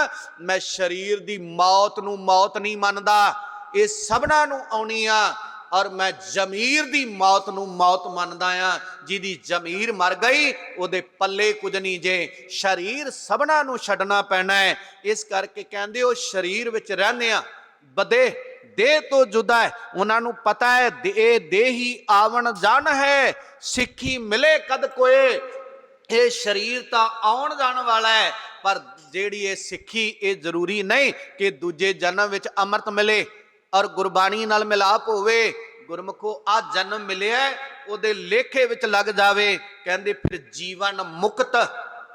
ਮੈਂ ਸਰੀਰ ਦੀ ਮੌਤ ਨੂੰ ਮੌਤ ਨਹੀਂ ਮੰਨਦਾ, ਇਹ ਸਭਨਾਂ ਨੂੰ ਆਉਣੀ ਆ। ਔਰ ਮੈਂ ਜ਼ਮੀਰ ਦੀ ਮੌਤ ਨੂੰ ਮੌਤ ਮੰਨਦਾ ਆ। ਜਿਹਦੀ ਜ਼ਮੀਰ ਮਰ ਗਈ ਉਹਦੇ ਪੱਲੇ ਕੁਝ ਨਹੀਂ ਜੇ। ਸਰੀਰ ਸਭਨਾਂ ਨੂੰ ਛੱਡਣਾ ਪੈਣਾ ਹੈ। ਇਸ ਕਰਕੇ ਕਹਿੰਦੇ ਉਹ ਸਰੀਰ ਵਿੱਚ ਰਹਿੰਦੇ ਆ, ਬਦੇ ਦੇਹ ਤੋਂ ਜੁਦਾ ਹੈ। ਉਹਨਾਂ ਨੂੰ ਪਤਾ ਹੈ ਇਹ ਦੇਹ ਹੀ ਆਵਣ ਜਾਣ ਹੈ, ਸਿੱਖੀ ਮਿਲੇ ਕਦ ਕੋਏ। ਇਹ ਸਰੀਰ ਤਾਂ ਆਉਣ ਜਾਣ ਵਾਲਾ ਹੈ, ਪਰ ਜਿਹੜੀ ਇਹ ਸਿੱਖੀ, ਇਹ ਜ਼ਰੂਰੀ ਨਹੀਂ ਕਿ ਦੂਜੇ ਜਨਮ ਵਿੱਚ ਅੰਮ੍ਰਿਤ ਮਿਲੇ ਔਰ ਗੁਰਬਾਣੀ ਨਾਲ ਮਿਲਾਪ ਹੋਵੇ। ਗੁਰਮੁਖੋ ਆ ਜਨਮ ਮਿਲਿਆ ਉਹਦੇ ਲੇਖੇ ਵਿੱਚ ਲੱਗ ਜਾਵੇ। ਕਹਿੰਦੇ ਫਿਰ ਜੀਵਨ ਮੁਕਤ,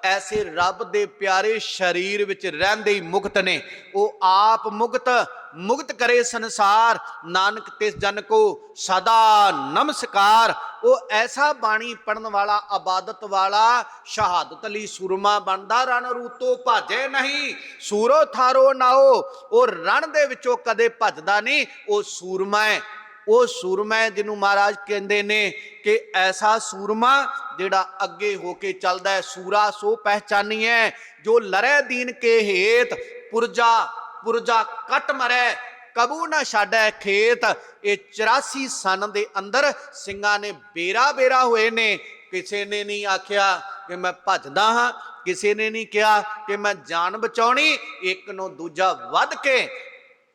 ਐਸੇ ਰੱਬ ਦੇ ਪਿਆਰੇ ਸਰੀਰ ਵਿੱਚ ਰਹਿੰਦੇ ਹੀ ਮੁਕਤ ਨੇ। ਉਹ ਆਪ ਮੁਕਤ ਕਰੇ ਸੰਸਾਰ, ਨਾਨਕ ਤਿਸ ਜਨ ਕੋ ਸਦਾ ਨਮਸਕਾਰ। ਉਹ ਐਸਾ ਬਾਣੀ ਪੜਨ ਵਾਲਾ, ਇਬਾਦਤ ਵਾਲਾ, ਸ਼ਹਾਦਤ ਲਈ ਸੂਰਮਾ ਬਣਦਾ। ਰਣ ਰੂਤੋ ਭਾਜੇ ਨਹੀਂ, ਸੂਰੋ ਥਾਰੋ ਨਾਓ। ਉਹ ਰਣ ਦੇ ਵਿੱਚੋਂ ਕਦੇ ਭੱਜਦਾ ਨਹੀਂ, ਉਹ ਸੂਰਮਾ ਹੈ। ਉਹ ਸੂਰਮਾ ਜਿਹਨੂੰ ਮਹਾਰਾਜ ਕਹਿੰਦੇ ਨੇ ਕਿ ਐਸਾ ਸੂਰਮਾ ਜਿਹੜਾ ਅੱਗੇ ਹੋ ਕੇ ਚੱਲਦਾ ਹੈ। ਸੂਰਾ ਸੋ ਪਹਿਚਾਨੀਐ ਜੋ ਲੜੈ ਦੀਨ ਕੇ ਹੇਤ, ਪੁਰਜਾ ਕੱਟ ਮਰੈ ਕਬੂ ਨਾ ਛਾੜੈ ਖੇਤ। ਇਹ 84 ਸਨ ਦੇ ਅੰਦਰ ਸਿੰਘਾਂ ਨੇ ਬੇਰਾ ਹੋਏ ਨੇ। ਕਿਸੇ ਨੇ ਨਹੀਂ ਆਖਿਆ ਕਿ ਮੈਂ ਭੱਜਦਾ ਹਾਂ, ਕਿਸੇ ਨੇ ਨਹੀਂ ਕਿਹਾ ਕਿ ਮੈਂ ਜਾਨ ਬਚਾਉਣੀ। ਇੱਕ ਨੂੰ ਦੂਜਾ ਵੱਧ ਕੇ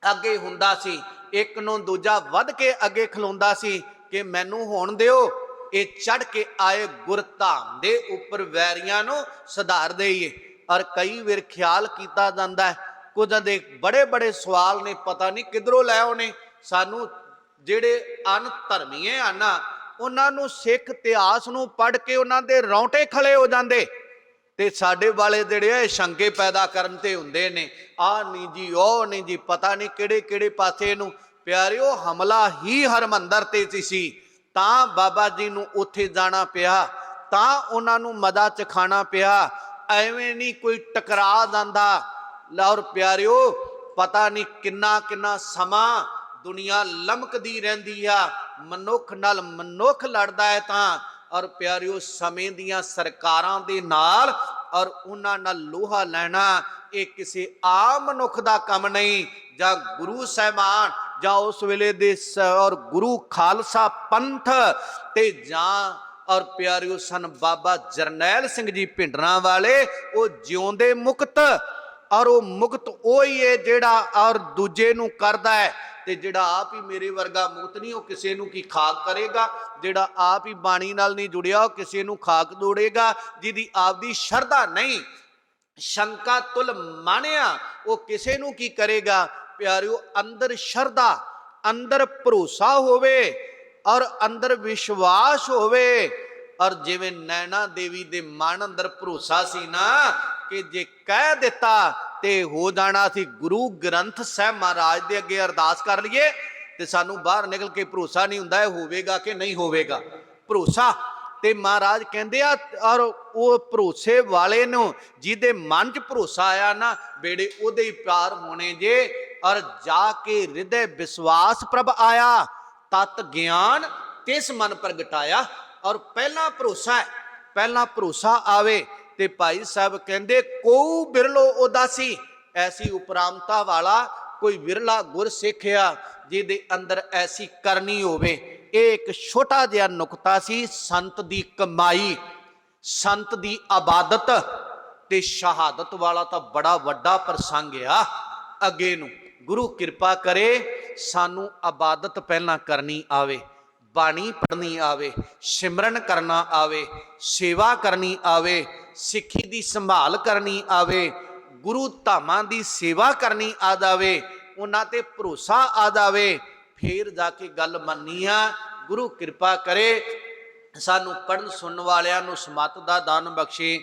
ਅੱਗੇ ਹੁੰਦਾ ਸੀ, ਇੱਕ ਨੂੰ ਦੂਜਾ ਵੱਧ ਕੇ ਅੱਗੇ ਖਲੋਂਦਾ ਸੀ ਕਿ ਮੈਨੂੰ ਹੋਣ ਦਿਓ। ਇਹ ਚੜ ਕੇ ਆਏ ਗੁਰਧਾਮ ਦੇ ਉੱਪਰ ਵੈਰੀਆਂ ਨੂੰ ਸੁਧਾਰ ਦੇਈਏ। ਔਰ ਕਈ ਵਾਰ ਖਿਆਲ ਕੀਤਾ ਜਾਂਦਾ ਹੈ, ਕੁਝ ਦੇ ਬੜੇ ਸਵਾਲ ਨੇ, ਪਤਾ ਨਹੀਂ ਕਿਧਰੋਂ ਲੈ ਆਉਣੇ। ਸਾਨੂੰ ਜਿਹੜੇ ਅਨਧਰਮੀਏ ਹਨ, ਉਹਨਾਂ ਨੂੰ ਸਿੱਖ ਇਤਿਹਾਸ ਨੂੰ ਪੜ੍ਹ ਕੇ ਉਹਨਾਂ ਦੇ ਰੌਂਟੇ ਖੜੇ ਹੋ ਜਾਂਦੇ, ਤੇ ਸਾਡੇ ਵਾਲੇ ਜਿਹੜੇ ਆ ਸ਼ੰਕੇ ਪੈਦਾ ਕਰਨ ਤੇ ਹੁੰਦੇ ਨੇ। ਆਹ ਨਹੀਂ ਜੀ, ਉਹ ਨਹੀਂ ਜੀ, ਪਤਾ ਨਹੀਂ ਕਿਹੜੇ ਪਾਸੇ ਨੂੰ। ਪਿਆਰਿਓ, ਹਮਲਾ ਹੀ ਹਰਿਮੰਦਰ ਤੇ ਸੀ, ਤਾਂ ਬਾਬਾ ਜੀ ਨੂੰ ਉੱਥੇ ਜਾਣਾ ਪਿਆ, ਤਾਂ ਉਹਨਾਂ ਨੂੰ ਮਜ਼ਾ ਚਖਾਣਾ ਪਿਆ। ਐਵੇਂ ਨਹੀਂ ਕੋਈ ਟਕਰਾ ਜਾਂਦਾ, और प्यारिओ पता नहीं किन्ना किन्ना समा दुनिया लमकदी रहिंदी आ, मनुख नाल मनुख लड़दा है तां और प्यारिओ समय दियां सरकारां दे नाल और उन्हां नाल लोहा लैना ये किसी आम मनुख दा काम नहीं। जां गुरु साहिबान जां उस वेले दे और गुरु खालसा पंथ ते जां और प्यारिओ सन बाबा जरनैल सिंह जी भिंडरां वाले, वो जिउंदे मुक्त और वो मुक्त वही है जेड़ा और दूजे नूं करदा है, ते जेड़ा आप ही मेरे वर्गा मुक्त नहीं, वो किसी नूं की खाक करेगा। जेड़ा आप ही बाणी नाल नहीं जुड़िया वो किसी नूं खाक दोड़ेगा। जिहदी आपदी शरधा नहीं, शंका तुल मानिया, वो किसी नूं की करेगा। प्यारिओ अंदर शरधा, अंदर भरोसा होवे और अंदर विश्वास होवे, और जिवें नैना देवी दे मन अंदर भरोसा सी ना कि जे कह दिता ते हो जाना सी। गुरु ग्रंथ साहब महाराज दे अगे अरदास कर लईए ते सानू बाहर निकल के भरोसा नहीं हुंदा होवेगा कि नहीं होवेगा। भरोसा ते महाराज कहंदे आ, और वो भरोसे वाले नूं जिहदे मन च भरोसा आया ना, बेड़े ओदे ही पार होने जे। और जाके हृदय विश्वास प्रभ आया, तत् ज्ञान तिस मन प्रगटाया। और पहला भरोसा है, पहला भरोसा आवे ते भाई साहब कहंदे कोऊ बिरलो उदासी, ऐसी उपरामता वाला कोई विरला गुर सिख आ जिहदे अंदर ऐसी करनी होवे। एक छोटा जिहा नुकता सी, संत दी कमाई, संत दी आबादत ते शहादत वाला तो बड़ा वड्डा प्रसंग आ। अगे नूं गुरु कृपा करे सानू आबादत पहला करनी आवे, बाणी पढ़नी आवे, सिमरन करना आवे, सेवा करनी आवे, सिक्खी दी संभाल करनी आवे, गुरु धामां दी सेवा करनी आ जावे, उन्हां ते भरोसा आ जावे, फिर जाके गल मननी आ। गुरु कृपा करे सानू पढ़न सुनन वालियां नूं समत दा दान बख्शे।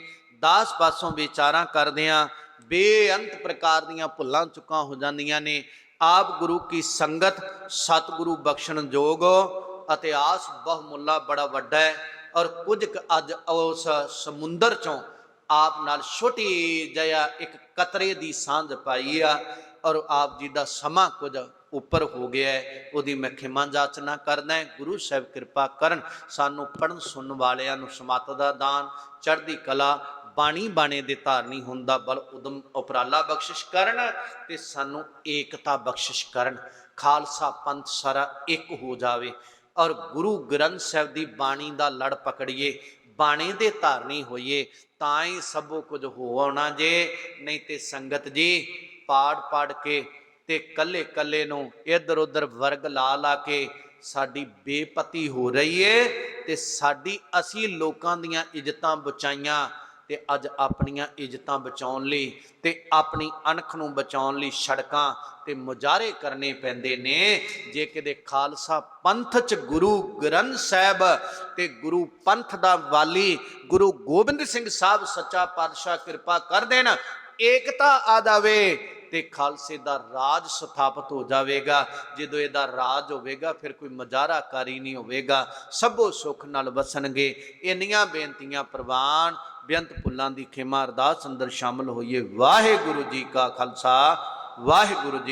दास पासों विचारां करदियां बेअंत प्रकार दीयां भुल्लां चुकां हो जांदियां ने। आप गुरु की संगत सतगुरु बख्शण जोग इतिहास बहुमुल्ला बड़ा वड्डा है, और कुछ अज उस समुंदर चों आप नाल छोटी जिहा एक कतरे दी सांझ पाई आ, और आप जी का समा कुछ उपर हो गया है, उहदी मैं खिमा जाचना करदा है। गुरु साहब कृपा करन सानू पढ़न सुनन वालियां नूं समत दा दान, चढ़दी कला, बाणी बाणे दे धारनी हुंदा बल उदम उपराला बख्शिश करन, ते सानू एकता बख्शिश करन। खालसा पंथ सारा एक हो जावे और गुरु ग्रंथ साहब की बाणी का लड़ पकड़िए, बाणे दे धारनी होइए, तां ही सबो कुछ हो आना जे। नहीं तो संगत जी पाड़ पाड़ के ते कल्ले कल्ले नूं इधर उधर वर्ग ला ला के साडी बेपती हो रही है, ते साडी असी लोकां दियां इज्जतां बचाइयां ते अज अपनियां इज्जतां बचाउण लई ते अपनी अणख नूं बचाउण लई सड़कां ते मुजाहरे करने पैंदे ने। जे किते खालसा पंथ च गुरु ग्रंथ साहब ते गुरु पंथ दा वाली गुरु गोबिंद सिंह साहब सच्चा पातशाह कृपा कर देन, एकता आ जावे ते खालसे दा राज स्थापित हो जाएगा। जो इहदा राज होवेगा फिर कोई मुजाहराकारी नहीं होवेगा, सबो सुख नाल वसणगे। इन्नियां बेनतियां प्रवान बेअंत भुल्लां दी खिमा अरदास अंदर शामिल होइए। वाहिगुरु जी का खालसा, वाहिगुरु जी।